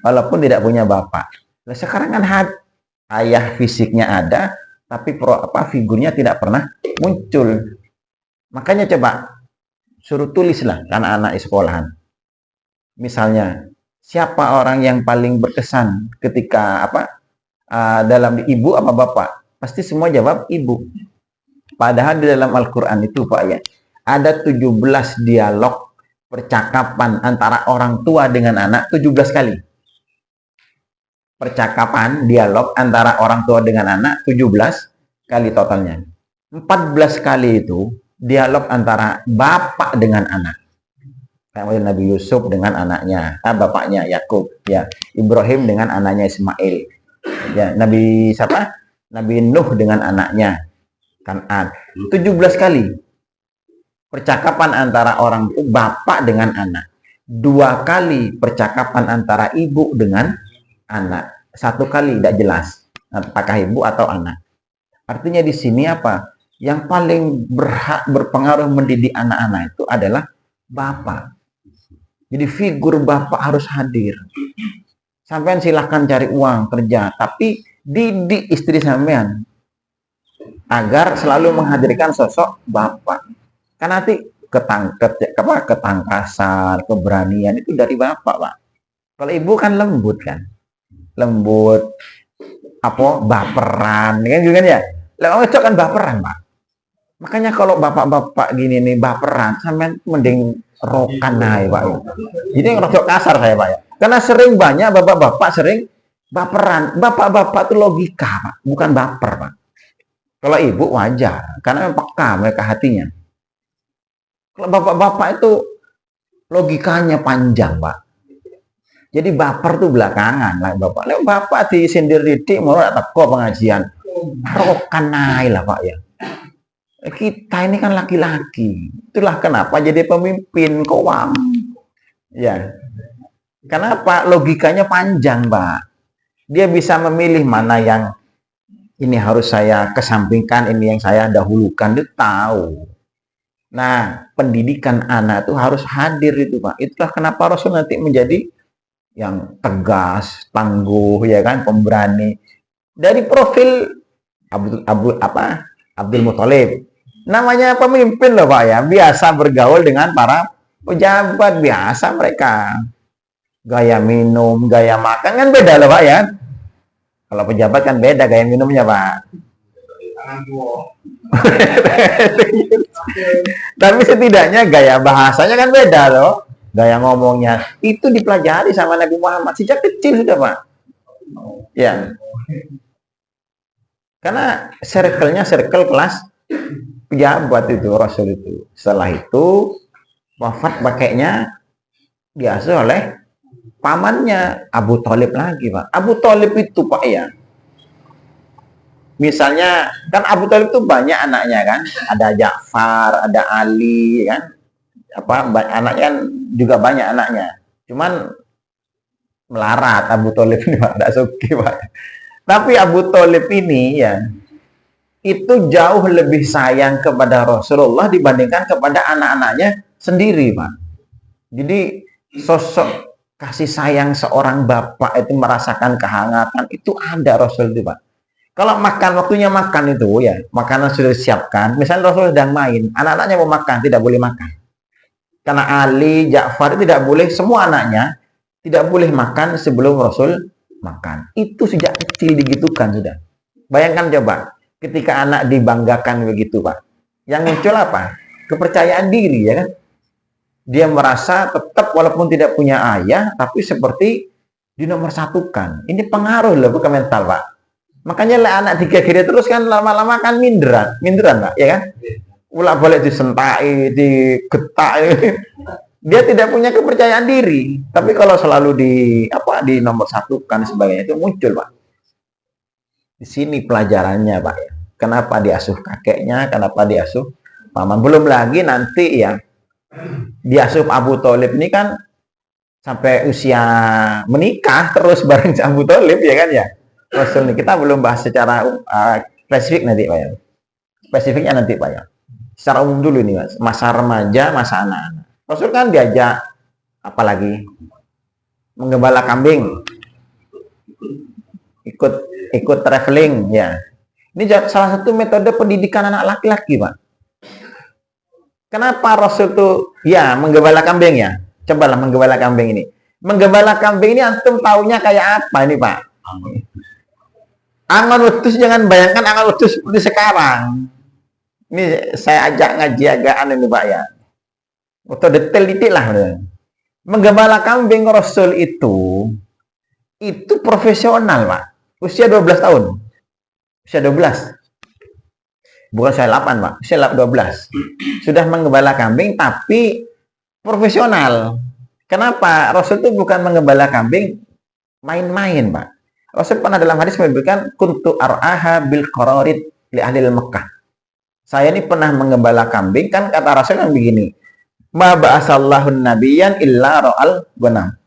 walaupun tidak punya bapak. Nah, sekarang kan ayah fisiknya ada, tapi figurnya tidak pernah muncul. Makanya coba suruh tulislah anak-anak di sekolahan. Misalnya, siapa orang yang paling berkesan ketika dalam ibu apa bapak? Pasti semua jawab ibu. Padahal di dalam Al-Qur'an itu Pak ya, ada 17 dialog percakapan antara orang tua dengan anak 17 kali. Percakapan, dialog antara orang tua dengan anak 17 kali totalnya. 14 kali itu dialog antara bapak dengan anak. Kayak Nabi Yusuf dengan anaknya, bapaknya Yakub, ya. Ibrahim dengan anaknya Ismail. Ya, Nabi Nuh dengan anaknya Kan'an. 17 kali. Percakapan antara orang tua bapak dengan anak. 2 kali percakapan antara ibu dengan anak. 1 kali tidak jelas apakah ibu atau anak. Artinya di sini apa? yang paling berhak berpengaruh mendidik anak-anak itu adalah bapak. Jadi figur bapak harus hadir. Sampean silahkan cari uang kerja, tapi didik istri sampean agar selalu menghadirkan sosok bapak. Kan nanti ketangkasan, keberanian itu dari bapak, Pak. Kalau ibu kan lembut kan, lembut, baperan, kan gitu kan ya. Lah cocok kan baperan, Pak. Makanya kalau bapak-bapak gini nih baperan, sampean mending rokan aja, Pak. Ini rada kasar saya, Pak ya. Karena sering banyak bapak-bapak sering baperan. Bapak-bapak itu logika, Pak, bukan baper, Pak. Kalau ibu wajar, karena memang peka mereka hatinya. Kalau bapak-bapak itu logikanya panjang, Pak. Jadi baper tuh belakangan lah bapak. Lek bapak disindir didik mau teko pengajian. Rokan aja lah, Pak ya. Kita ini kan laki-laki. Itulah kenapa jadi pemimpin kowam. Ya. Kenapa? Logikanya panjang, Pak. Dia bisa memilih mana yang ini harus saya kesampingkan, ini yang saya dahulukan. Dia tahu. Nah, pendidikan anak itu harus hadir itu, Pak. Itulah kenapa Rasul nanti menjadi yang tegas, tangguh, ya kan, pemberani. Dari profil Abdul Muthalib. Namanya pemimpin loh, Pak ya. Biasa bergaul dengan para pejabat, biasa mereka. Gaya minum, gaya makan kan beda loh, Pak ya. Kalau pejabat kan beda gaya minumnya, Pak. Tapi setidaknya gaya bahasanya kan beda loh. Gaya ngomongnya. Itu dipelajari sama Nabi Muhammad. Sejak kecil sudah, Pak. Ya. Karena circle-nya circle kelas pejabat itu, Rasul itu. Setelah itu, wafat pakainya diasuh oleh pamannya Abu Thalib lagi, Pak. Abu Thalib itu, Pak ya. Misalnya, kan Abu Thalib itu banyak anaknya kan. Ada Ja'far, ada Ali, kan. Anaknya kan juga banyak anaknya. Cuman melarat Abu Thalib ini, Pak. Tidak suki, Pak. Tapi Abu Thalib ini ya, itu jauh lebih sayang kepada Rasulullah dibandingkan kepada anak-anaknya sendiri, Pak. Jadi sosok kasih sayang seorang bapak itu merasakan kehangatan itu ada Rasul itu, Pak. Kalau makan, waktunya makan itu ya, makanan sudah disiapkan. Misalnya Rasul sedang main, anak-anaknya mau makan, tidak boleh makan. Karena Ali, Ja'far tidak boleh, semua anaknya tidak boleh makan sebelum Rasul makan. Itu sejak kecil digitukan sudah. Bayangkan coba, ketika anak dibanggakan begitu, Pak. Yang muncul apa? Kepercayaan diri, ya kan? Dia merasa tetap walaupun tidak punya ayah, tapi seperti dinomorsatukan. Ini pengaruh loh ke mental, Pak. Makanya lah anak digigit terus kan lama-lama kan minderan, Pak, ya kan? Bolak-balik disentai, digetak. Dia tidak punya kepercayaan diri. Tapi kalau selalu dinomorsatukan sebagainya itu muncul, Pak. Di sini pelajarannya, Pak ya. Kenapa diasuh kakeknya, kenapa diasuh paman. Belum lagi nanti ya diasuh Abu Thalib ini kan sampai usia menikah terus bareng Abu Thalib, ya kan ya. Rasul ini kita belum bahas secara spesifik nanti, Pak ya. Spesifiknya nanti, Pak ya. Secara umum dulu nih, Mas. Masa remaja, masa anak-anak. Rasul kan diajak apalagi menggembala kambing, ikut traveling ya. Ini salah satu metode pendidikan anak laki-laki, Pak. Kenapa Rasul tuh ya menggembala kambing ya? Cobalah menggembala kambing ini. Menggembala kambing ini antum taunya kayak apa ini, Pak? Angan wedhus, jangan bayangkan angan wedhus seperti sekarang. Ini saya ajak ngaji agaan ini, Pak ya. Atau detail titik lah. Menggembala kambing Rasul itu profesional, Pak. Usia 12 tahun. Usia 12. Bukan usia 8, Pak. Usia 12. Sudah menggembala kambing tapi profesional. Kenapa? Rasul itu bukan menggembala kambing main-main, Pak. Rasul pernah dalam hadis menyebutkan kuntu ar'aha bil qararid li ahli Mekah. Saya ini pernah menggembala kambing, kan kata Rasul yang begini. Ma ba'asallahu nabiyyan illa ra'al ghanam.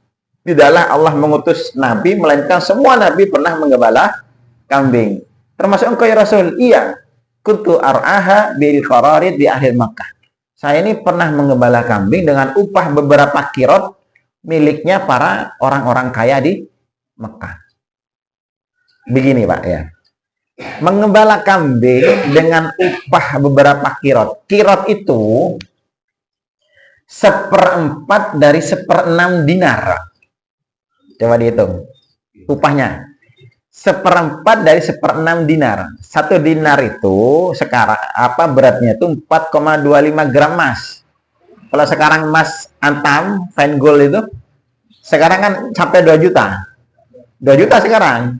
Tidaklah Allah mengutus nabi melainkan semua nabi pernah menggembala kambing. Termasuk engkau ya Rasul? Iya. kuntu ar'aha bil qararid di akhir Makkah. Saya ini pernah mengembala kambing dengan upah beberapa kirot miliknya para orang-orang kaya di Mekah. Begini Pak ya. Mengembala kambing dengan upah beberapa kirot. Kirot itu 1/4 dari 1/6 dinar. Coba dihitung. Upahnya 1/4 dari 1/6 dinar. 1 dinar itu sekarang beratnya itu 4,25 gram emas. Kalau sekarang emas antam, fine gold itu sekarang kan sampai 2 juta. 2 juta sekarang.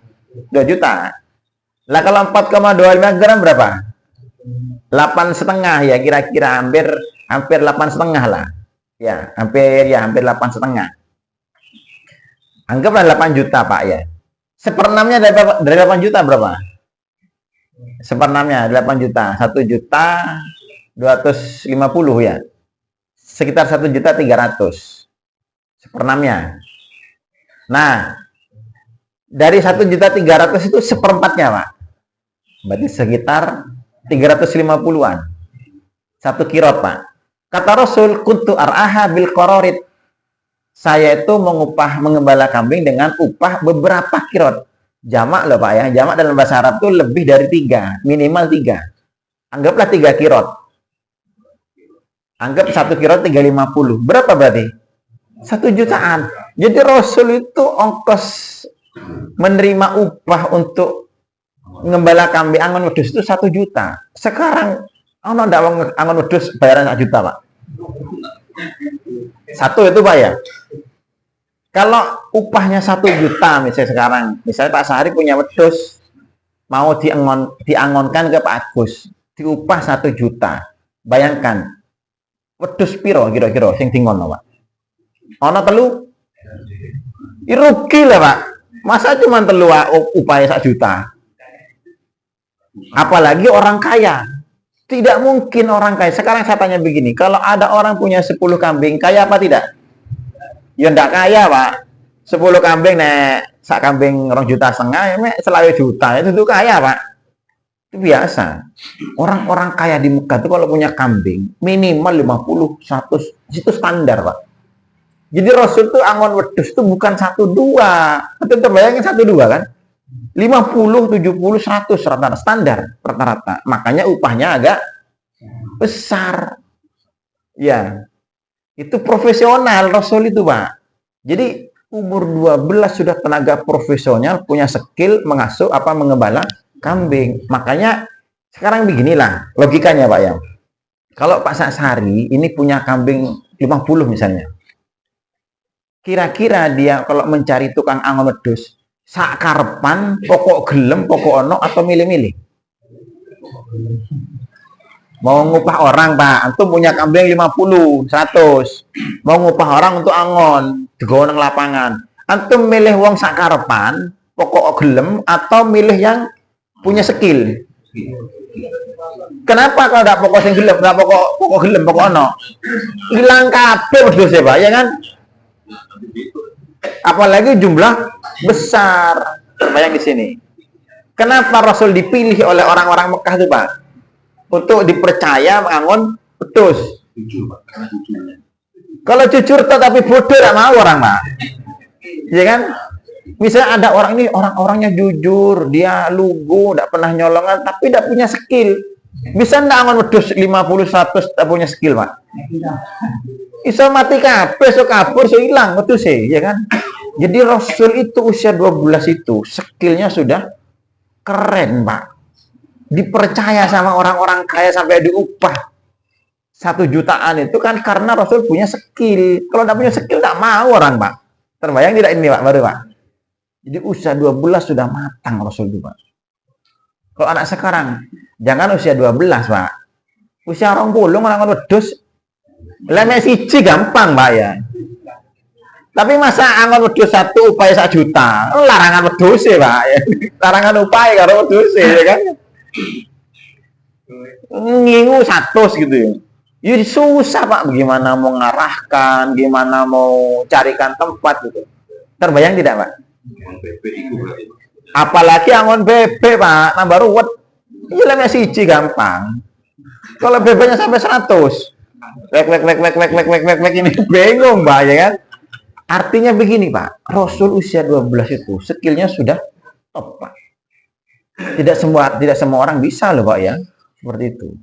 2 juta. Lah kalau 4,25 gram berapa? 8,5 ya kira-kira hampir 8,5 lah. Ya, hampir 8,5. Anggaplah 8 juta Pak ya. 1/6-nya dari 8 juta berapa? 1/6-nya 8 juta. 1 juta 250 ya. Sekitar 1 juta 300. 1/6-nya. Nah, dari 1 juta 300 itu 1/4-nya Pak. Berarti sekitar 350-an. 1 kirot Pak. Kata Rasul, kuntu ar'aha bil qararid. Saya itu mengembala kambing dengan upah beberapa kirot. Jamak loh Pak ya. Jamak dalam bahasa Arab itu lebih dari 3. Minimal 3. Anggaplah 3 kirot. Anggap 1 kirot 350. Berapa berarti? 1 jutaan. Jadi Rasul itu ongkos menerima upah untuk mengembala kambing angon wedhus itu 1 juta. Sekarang ono ndak angon wedhus bayaran 1 juta, Pak? 1 itu Pak ya. Kalau upahnya 1 juta misalnya sekarang, misalnya Pak Sahari punya wedhus mau diangonkan ke Pak Agus, diupah 1 juta. Bayangkan wedhus piro kira-kira sing dingono, Pak? Ono telu? Rugi lah, Pak. Masa cuma telu upahnya 1 juta? Apalagi orang kaya. Tidak mungkin orang kaya. Sekarang saya tanya begini, kalau ada orang punya 10 kambing, kaya apa tidak? Ya ndak kaya, Pak. 10 kambing nek sak kambing 2,5 juta, ya selawe juta itu tuh kaya, Pak. Itu biasa. Orang-orang kaya di Mekah itu kalau punya kambing minimal 50, 100, itu standar, Pak. Jadi Rasul itu angon wedhus itu bukan 1, 2. Betul terbayangin 1, 2 kan? 50, 70, 100 rata-rata standar rata-rata. Makanya upahnya agak besar. Ya. Itu profesional Rasul itu, Pak. Jadi umur 12 sudah tenaga profesional, punya skill mengembala kambing. Makanya sekarang beginilah logikanya, Pak ya. Kalau Pak Sasari ini punya kambing 50 misalnya. Kira-kira dia kalau mencari tukang angon wedhus, sak karepan, pokok gelem, pokok ono atau milih-milih? Mau ngupah orang, Pak, antum punya kambing 50, 100. Mau ngupah orang untuk angon, digawa nang lapangan. Antum milih wong sak karepan, pokok gelem atau milih yang punya skill? Kenapa kalau ada pokok sing gelem, enggak pokok gelem, pokok ono? Hilang kabeh wedhus ya, Pak, ya kan? Apalagi jumlah besar. Terbayang di sini. Kenapa Rasul dipilih oleh orang-orang Mekah itu, Pak? Untuk dipercaya mengangon wedhus. Kalau jujur tetapi bodoh tidak mau orang, Pak. Ya kan? Misalnya ada orang ini orang-orangnya jujur, dia lugu, tidak pernah nyolongan, tapi tidak punya skill. Bisa ndak angon wedhus 50, 100 tidak punya skill, Pak? Iso mati kabeh, so kabur, so hilang wedhus ya kan? Jadi Rasul itu usia 12 itu skillnya sudah keren, Pak. Dipercaya sama orang-orang kaya sampai diupah 1 jutaan itu kan karena Rasul punya skill. Kalau tidak punya skill tidak mau orang, Pak. Terbayang tidak ini, Pak, baru, Pak. Jadi usia 12 sudah matang Rasul itu, Pak. Kalau anak sekarang jangan usia 12, Pak. Usia 20 ngangon wedhus lemek siji gampang, Pak ya. Tapi masa angon wedhus 1 upaya 1 juta. Larangan wedhus ya, Pak ya. Larangan upaya karo wedhus ya kan. Ngingu 100 gitu ya. Ya susah, Pak, bagaimana mau ngarahkan, gimana mau carikan tempat gitu. Terbayang tidak, Pak? Apalagi angon bebek, Pak, nambah ruwet. Iya lemnya siji gampang. Kalau bebeknya sampai 100, ini bingung Pak ya kan? Artinya begini Pak, Rasul usia 12 itu skillnya sudah top Pak. Tidak semua orang bisa loh Pak ya, seperti itu.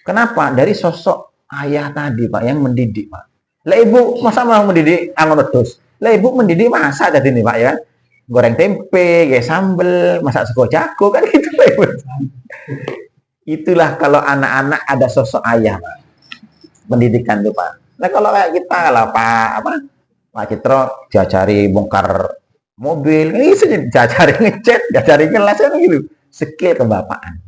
Kenapa? Dari sosok ayah tadi Pak yang mendidik Pak. Lah ibu masa mau mendidik angon wedhus? Lah ibu mendidik masak tadi nih Pak ya. Goreng tempe, kayak sambel, masak sego jago kan gitu Pak. Itulah kalau anak-anak ada sosok ayah Pak. Pendidikan tuh Pak. Nah kalau kayak kita kalau Pak Citro diajari bongkar mobil, ini diajari ngecat, diajari ngelas kan gitu. Skill kebapaan.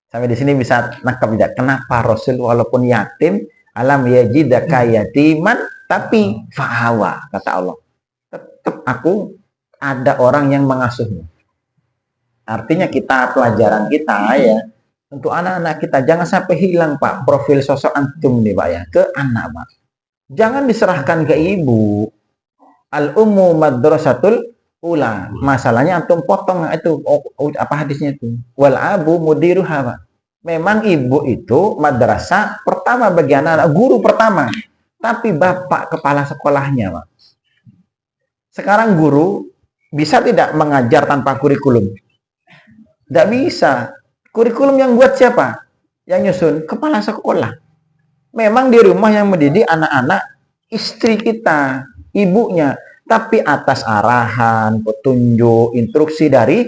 Sampai di sini bisa nangkap tidak? Kenapa Rasul walaupun yatim, alam yajidaka yatiman, tapi fa'awa, kata Allah. Tetap aku ada orang yang mengasuhmu. Artinya kita, pelajaran kita ya, untuk anak-anak kita, jangan sampai hilang Pak, profil sosok antum nih Pak ya, ke anak Pak. Jangan diserahkan ke ibu. Al-ummu madrasatul ula. Masalahnya antum potong itu apa hadisnya itu? Wal abu mudiruha Pak. Memang ibu itu madrasah pertama bagi anak-anak, guru pertama. Tapi bapak kepala sekolahnya Pak. Sekarang guru bisa tidak mengajar tanpa kurikulum? Tidak bisa. Kurikulum yang buat siapa? Yang nyusun kepala sekolah. Memang di rumah yang mendidik anak-anak istri kita, ibunya. Tapi atas arahan, petunjuk, instruksi dari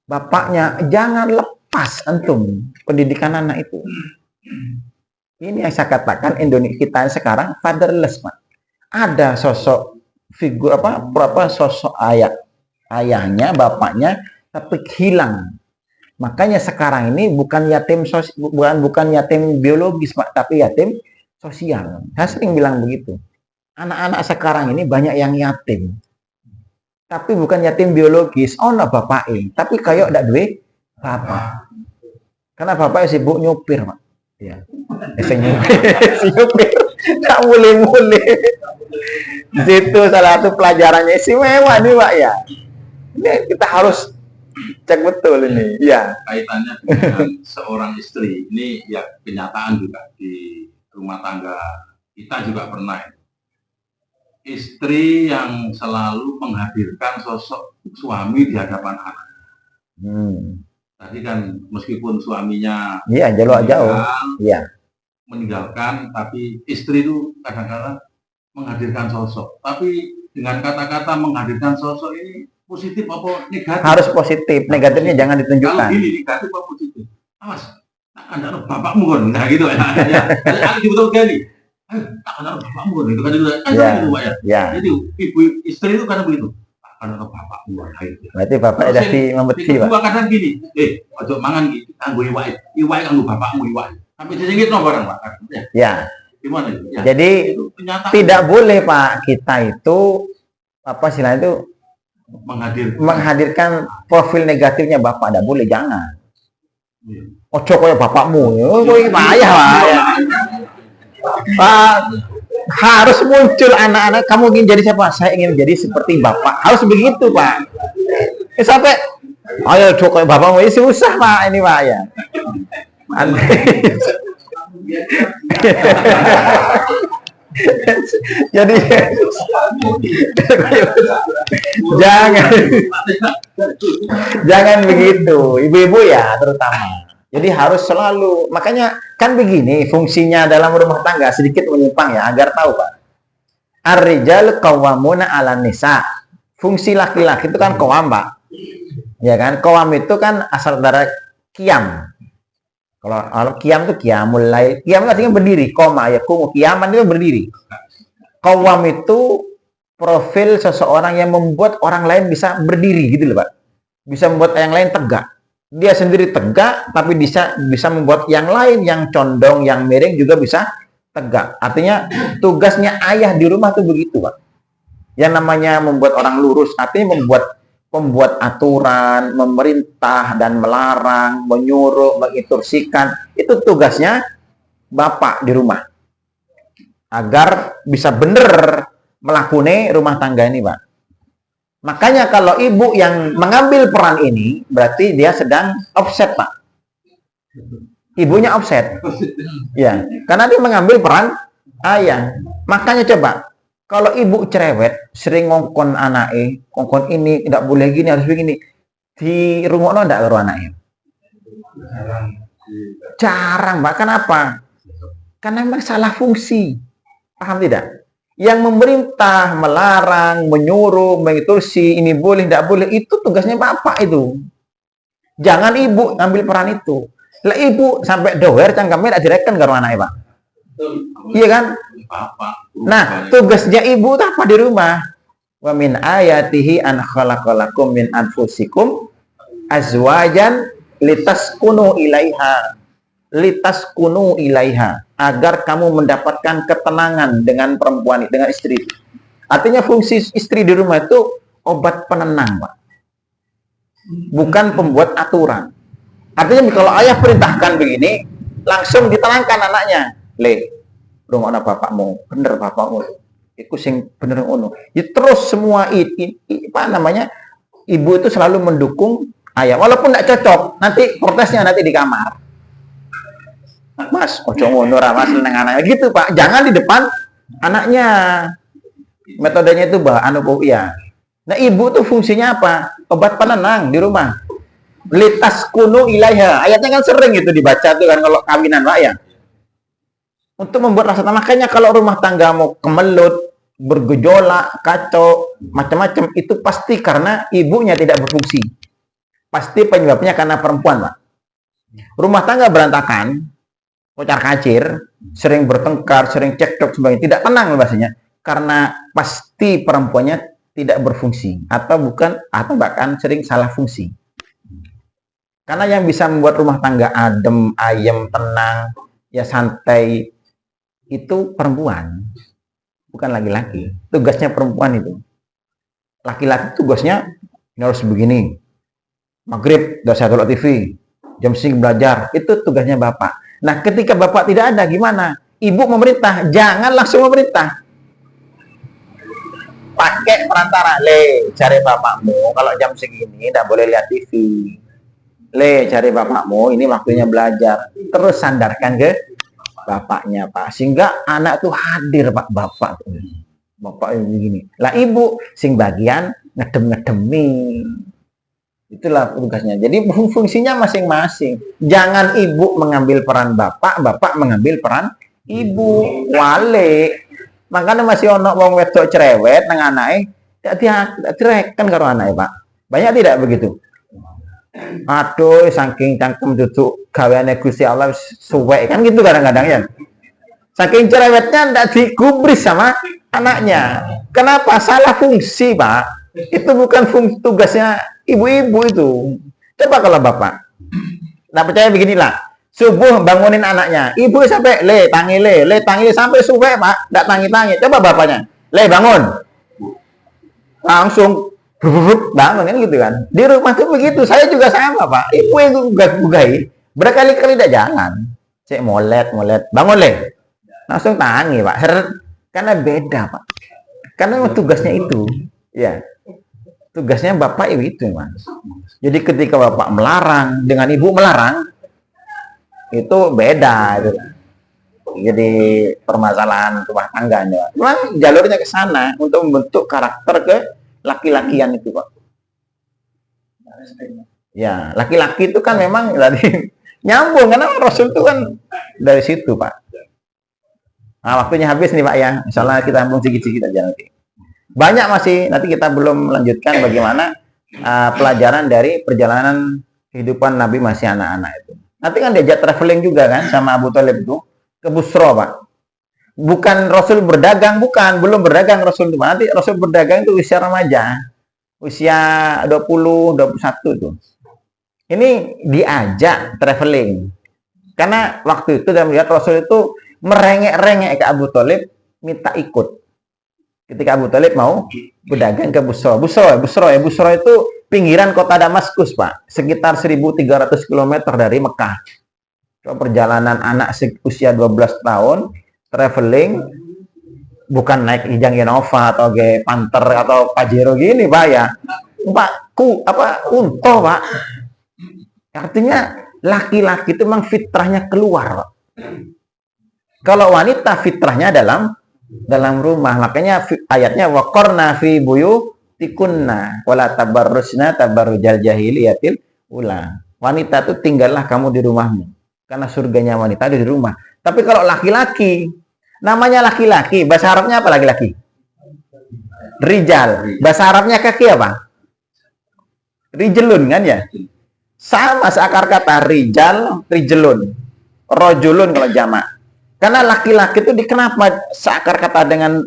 bapaknya. Jangan lepas antum pendidikan anak itu. Ini yang saya katakan Indonesia kita sekarang fatherless Pak. Ada sosok figur sosok ayahnya, bapaknya, tapi hilang. Makanya sekarang ini bukan yatim bukan yatim biologis Pak, tapi yatim sosial. Saya sering bilang begitu. Anak-anak sekarang ini banyak yang yatim. Tapi bukan yatim biologis, ono bapaknya, tapi kayak ndak duwe bapak. Karena bapaknya sibuk nyupir, Pak. Ya. Nyupir. Tak boleh. Di situ salah satu pelajarannya istimewa nih, Pak ya. Ini kita harus cek betul ini. Ya. Kaitannya dengan seorang istri. Ini ya kenyataan juga di rumah tangga kita juga pernah. Istri yang selalu menghadirkan sosok suami di hadapan anak. Tadi kan meskipun suaminya jauh. Iya. Meninggalkan, tapi istri itu kadang-kadang menghadirkan sosok. Tapi dengan kata-kata menghadirkan sosok ini positif apa negatif? Harus positif, negatifnya jangan ditunjukkan. Kalau ini negatif apa positif? Awas, anda bapakmu kan, nah gitu ya. Ada betul kali. Tak kenal bapakmu gitu kan itu kan gitu Pak ya. Jadi ibu istri itu kadang begitu. Tak kenal bapakmu gitu. Berarti bapak sudah membeti Pak. Dua kadang gini, ojo mangan iki kanggo iwake. Iwake kanggo bapakmu iwake. Sampai disingkitno barang Pak. Ya. Gimana itu? Ya. Jadi tidak boleh Pak kita itu apa istilahnya itu menghadirkan profil negatifnya bapak, tidak boleh, jangan. Ojo koyo bapakmu. Kowe payah Pak. Pak, harus muncul anak-anak. Kamu ingin jadi siapa? Saya ingin jadi seperti bapak. Harus begitu Pak. Sampai ayo coba bapakmu ini susah Pak ini Pak ya. Jadi jangan begitu, ibu-ibu ya terutama. Jadi harus selalu, makanya kan begini fungsinya dalam rumah tangga, sedikit menyimpang ya agar tahu Pak. Ar-rijal qawwamuna 'alan nisa. Fungsi laki-laki itu kan qawam Pak. Ya kan? Qawam itu kan asal dari qiyam. Kalau qiyam itu qiyamul lail. Qiyam itu artinya berdiri, qoma ya kumu, qiyaman itu berdiri. Qawam itu profil seseorang yang membuat orang lain bisa berdiri gitu loh Pak. Bisa membuat yang lain tegak. Dia sendiri tegak, tapi bisa membuat yang lain yang condong, yang miring juga bisa tegak. Artinya tugasnya ayah di rumah tuh begitu Pak. Yang namanya membuat orang lurus, artinya membuat aturan, memerintah dan melarang, menyuruh, menginstruksikan. Itu tugasnya bapak di rumah. Agar bisa benar melakoni rumah tangga ini Pak. Makanya kalau ibu yang mengambil peran ini, berarti dia sedang offset Pak. Ibunya offset. Ya, karena dia mengambil peran ayah. Makanya coba, kalau ibu cerewet, sering ngongkon anaknya, ngongkon ini, tidak boleh gini, harus begini. Di rumah lo tidak karo anaknya. Jarang, Mbak. Kenapa? Karena memang salah fungsi. Paham tidak? Yang memerintah, melarang, menyuruh, mengitusi, ini boleh, tidak boleh, itu tugasnya bapak itu. Jangan ibu ngambil peran itu. Lah ibu sampai doher cangkemnya tidak direken karo anaknya, Pak. Iya kan? Nah, tugasnya ibu apa di rumah? Wa min ayatihi an khalaqalakum min anfusikum azwajan litaskunu ilaiha. Litaskunu ilaiha, agar kamu mendapatkan ketenangan dengan perempuan, dengan istri. Artinya fungsi istri di rumah itu obat penenang, Pak. Bukan pembuat aturan. Artinya kalau ayah perintahkan begini, langsung ditenangkan anaknya. Le, rumah bapakmu, bener bapakmu. Iku sing bener ngono. Ya terus semua apa namanya? Ibu itu selalu mendukung ayah, walaupun tidak cocok. Nanti protesnya nanti di kamar. Mas, ojo ngono ra Mas seneng anaknya gitu, Pak. Jangan di depan anaknya. Metodenya itu ya. Nah, ibu tuh fungsinya apa? Obat penenang di rumah. Litas kunu ilaiha. Ayatnya kan sering itu dibaca tuh kan kalau kawinan, Pak ya. Untuk membuat rasa tenang. Makanya kalau rumah tanggamu kemelut, bergejolak, kacau, macam-macam, itu pasti karena ibunya tidak berfungsi. Pasti penyebabnya karena perempuan, Pak. Rumah tangga berantakan, kocar-kacir, sering bertengkar, sering cekcok sebagainya, tidak tenang bahasanya, karena pasti perempuannya tidak berfungsi atau bahkan sering salah fungsi. Karena yang bisa membuat rumah tangga adem, ayem, tenang, ya santai, itu perempuan, bukan laki-laki. Tugasnya perempuan itu. Laki-laki tugasnya ini harus begini. Maghrib udah saya tolak TV, jam sing belajar, itu tugasnya bapak. Nah, ketika bapak tidak ada, gimana? Ibu memerintah, jangan langsung memerintah. Pakai perantara, le, cari bapakmu, kalau jam segini tidak boleh lihat TV. Le, cari bapakmu, ini waktunya belajar. Terus sandarkan ke bapaknya, Pak. Sehingga anak tuh hadir, Pak, bapak. Bapak yang begini. Lah ibu, sing bagian ngedem-ngedemi. Itulah tugasnya. Jadi fungsinya masing-masing. Jangan ibu mengambil peran bapak, bapak mengambil peran ibu. Wale. Makanya masih ono wong wedok cerewet nang anake, tidak direken karo anake, Pak. Banyak tidak begitu? Aduh, saking cangkem duduk gaweane Gusti Allah suwek kan gitu kadang-kadang ya. Saking cerewetnya tidak digubris sama anaknya. Kenapa? Salah fungsi, Pak. Itu bukan tugasnya ibu-ibu itu. Coba kalau bapak. Nah, percaya beginilah. Subuh bangunin anaknya. Ibu sampai le tangi sampai suwe, Pak. Tidak tangi-tangi. Coba bapaknya. Le bangun. Langsung bangun kan gitu kan. Di rumah tuh begitu. Saya juga sama, Pak. Ibu yang gugai berkali-kali tidak jalan. Cek molet. Bangun le. Langsung tangi, Pak. Karena beda, Pak. Karena tugasnya itu. Ya. Tugasnya bapak itu, Mas. Jadi ketika bapak melarang dengan ibu melarang, itu beda itu. Jadi permasalahan rumah tangganya. Memang jalurnya ke sana untuk membentuk karakter ke laki-lakian itu, Pak. Ya, laki-laki itu kan memang tadi nyambung karena Rasul itu kan dari situ, Pak. Nah, waktunya habis nih, Pak ya. Insyaallah kita sambung sedikit-sedikit aja nanti. Banyak masih, nanti kita belum melanjutkan bagaimana pelajaran dari perjalanan kehidupan Nabi masih anak-anak itu. Nanti kan diajak traveling juga kan sama Abu Thalib itu ke Busra, Pak. Bukan Rasul berdagang, belum berdagang Rasul itu. Nanti Rasul berdagang itu usia remaja. Usia 20, 21 itu. Ini diajak traveling. Karena waktu itu dia melihat Rasul itu merengek-rengek ke Abu Thalib minta ikut. Ketika Abu Thalib mau berdagang ke Busra. Busra itu pinggiran kota Damaskus, Pak. Sekitar 1.300 km dari Mekah. Perjalanan anak usia 12 tahun, traveling, bukan naik Kijang Innova atau Panther atau Pajero gini, Pak ya. Unta, Pak. Artinya laki-laki itu memang fitrahnya keluar, Pak. Kalau wanita fitrahnya dalam rumah. Makanya ayatnya waqarna fi buyutikunna wala tabarrusna tabarrujal jahiliyatil ula. Wanita itu tinggallah kamu di rumahmu. Karena surganya wanita ada di rumah. Tapi kalau laki-laki, namanya laki-laki, bahasa Arabnya apa laki-laki? Rijal. Bahasa Arabnya kaki apa? Rijelun kan ya? Sama seakar kata rijal, rijelun. Rojulun kalau jamak. Karena laki-laki itu kenapa seakar kata dengan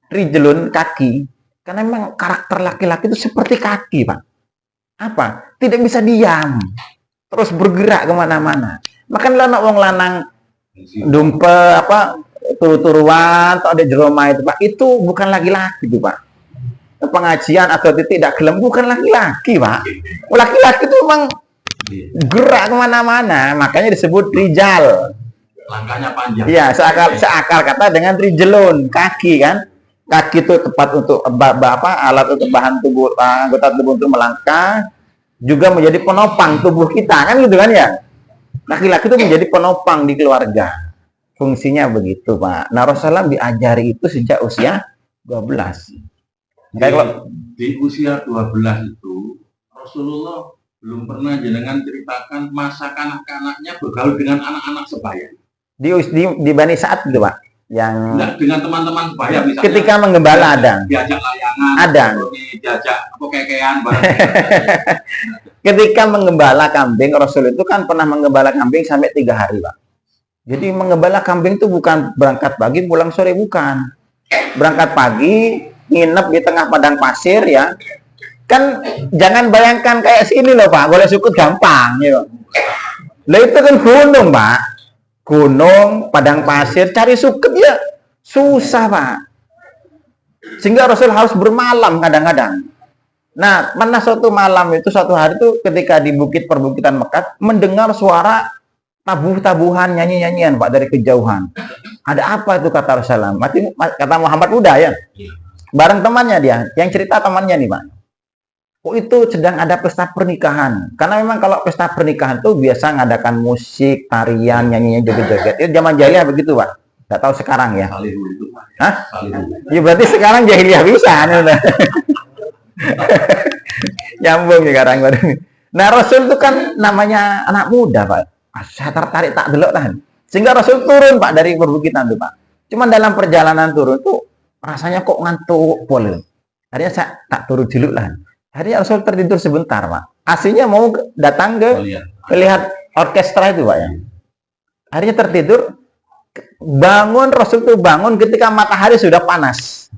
rijlun, kaki? Karena memang karakter laki-laki itu seperti kaki, Pak. Apa? Tidak bisa diam. Terus bergerak kemana-mana. Makanya wong lanang dumpe turu-turuan atau ada jeroma itu, Pak. Itu bukan laki-laki itu, Pak. Pengajian atau tidak gelem bukan laki-laki, Pak. Laki-laki itu memang gerak kemana-mana. Makanya disebut rijal. Langkahnya panjang. Iya, seakar kata dengan rijelun, kaki kan. Kaki itu tepat untuk alat untuk bahan tubuh, anggota tubuh untuk melangkah, juga menjadi penopang tubuh kita kan gitu kan ya. Laki-laki itu menjadi penopang di keluarga. Fungsinya begitu, Pak. Nah, Rasulullah diajari itu sejak usia 12. Di usia 12 itu Rasulullah belum pernah jenengan ceritakan masa kanak-kanaknya bergaul dengan anak-anak sebaya. Di Bani Sa'ad gitu, Pak. Yang dengan teman-teman sebaya misalnya. Ketika menggembala ada. Diajak layangan. Ada. Diajak kekean bareng. Ketika menggembala kambing, Rasul itu kan pernah menggembala kambing sampai 3 hari, Pak. Jadi menggembala kambing itu bukan berangkat pagi pulang sore, bukan. Berangkat pagi, nginep di tengah padang pasir ya. Kan jangan bayangkan kayak sini loh, Pak. Boleh sukut gampang ya. Lah itu kan gunung, Pak. Gunung, padang pasir, cari suket ya susah, Pak. Sehingga Rasul harus bermalam kadang-kadang. Nah, mana suatu malam itu, suatu hari itu ketika di bukit perbukitan Mekah mendengar suara tabuh-tabuhan, nyanyi-nyanyian, Pak, dari kejauhan. Ada apa itu kata Rasulullah? Kata Muhammad udah ya. Bareng temannya dia, yang cerita temannya nih, Pak. Oh, itu sedang ada pesta pernikahan. Karena memang kalau pesta pernikahan tuh biasa ngadakan musik, tarian, nyanyinya joget-joget. Itu zaman jahiliyah begitu, Pak. Nggak tahu sekarang ya. Salihu itu, Pak. Hah? Salihu. Ya berarti sekarang jahiliyah bisa. Nyambung sekarang. Nah, Rasul itu kan namanya anak muda, Pak. Saya tertarik tak delok lah. Sehingga Rasul turun, Pak, dari perbukitan tuh, Pak. Cuman dalam perjalanan turun tuh rasanya kok ngantuk pol. Akhirnya saya tak turun dulu lah. Akhirnya Rasul tertidur sebentar, Pak. Aslinya mau datang lihat orkestra itu, Pak ya. Akhirnya tertidur, bangun, Rasul itu bangun ketika matahari sudah panas.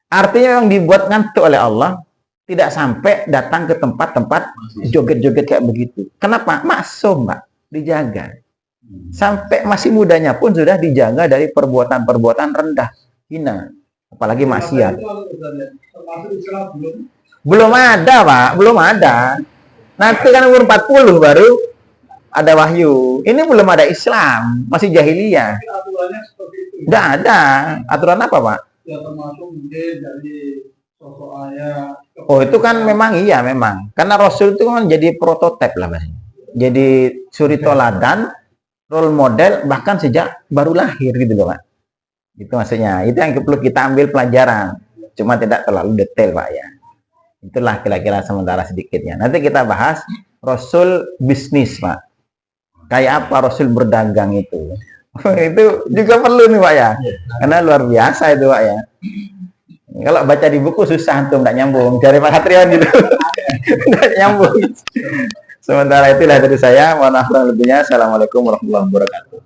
Artinya yang dibuat ngantuk oleh Allah tidak sampai datang ke tempat-tempat joget-joget kayak begitu. Kenapa? Maksum, Pak, dijaga. Sampai masih mudanya pun sudah dijaga dari perbuatan-perbuatan rendah, hina, apalagi maksiat. Belum ada, Pak, belum ada. Nanti kan umur 40 baru ada wahyu. Ini belum ada Islam, masih jahiliyah. Tidak ada. Aturan apa, Pak? Ya termasuk mungkin dari sosok ayah. Oh, itu kan memang iya, memang. Karena Rasul itu kan jadi prototipe lah, Mas. Jadi suri toladan, role model, bahkan sejak baru lahir gitu loh, Pak. Itu maksudnya. Itu yang perlu kita ambil pelajaran. Cuma tidak terlalu detail, Pak ya. Itulah kira-kira sementara sedikitnya. Nanti kita bahas Rasul bisnis, Pak. Kayak apa Rasul berdagang itu. Itu juga perlu nih, Pak ya. Karena luar biasa itu, Pak ya. Kalau baca di buku susah tuh, nggak nyambung. Dari Pak Hatrion gitu. Nggak nyambung. Sementara itulah dari saya. Mohon maaf kurang lebihnya. Assalamualaikum warahmatullahi wabarakatuh.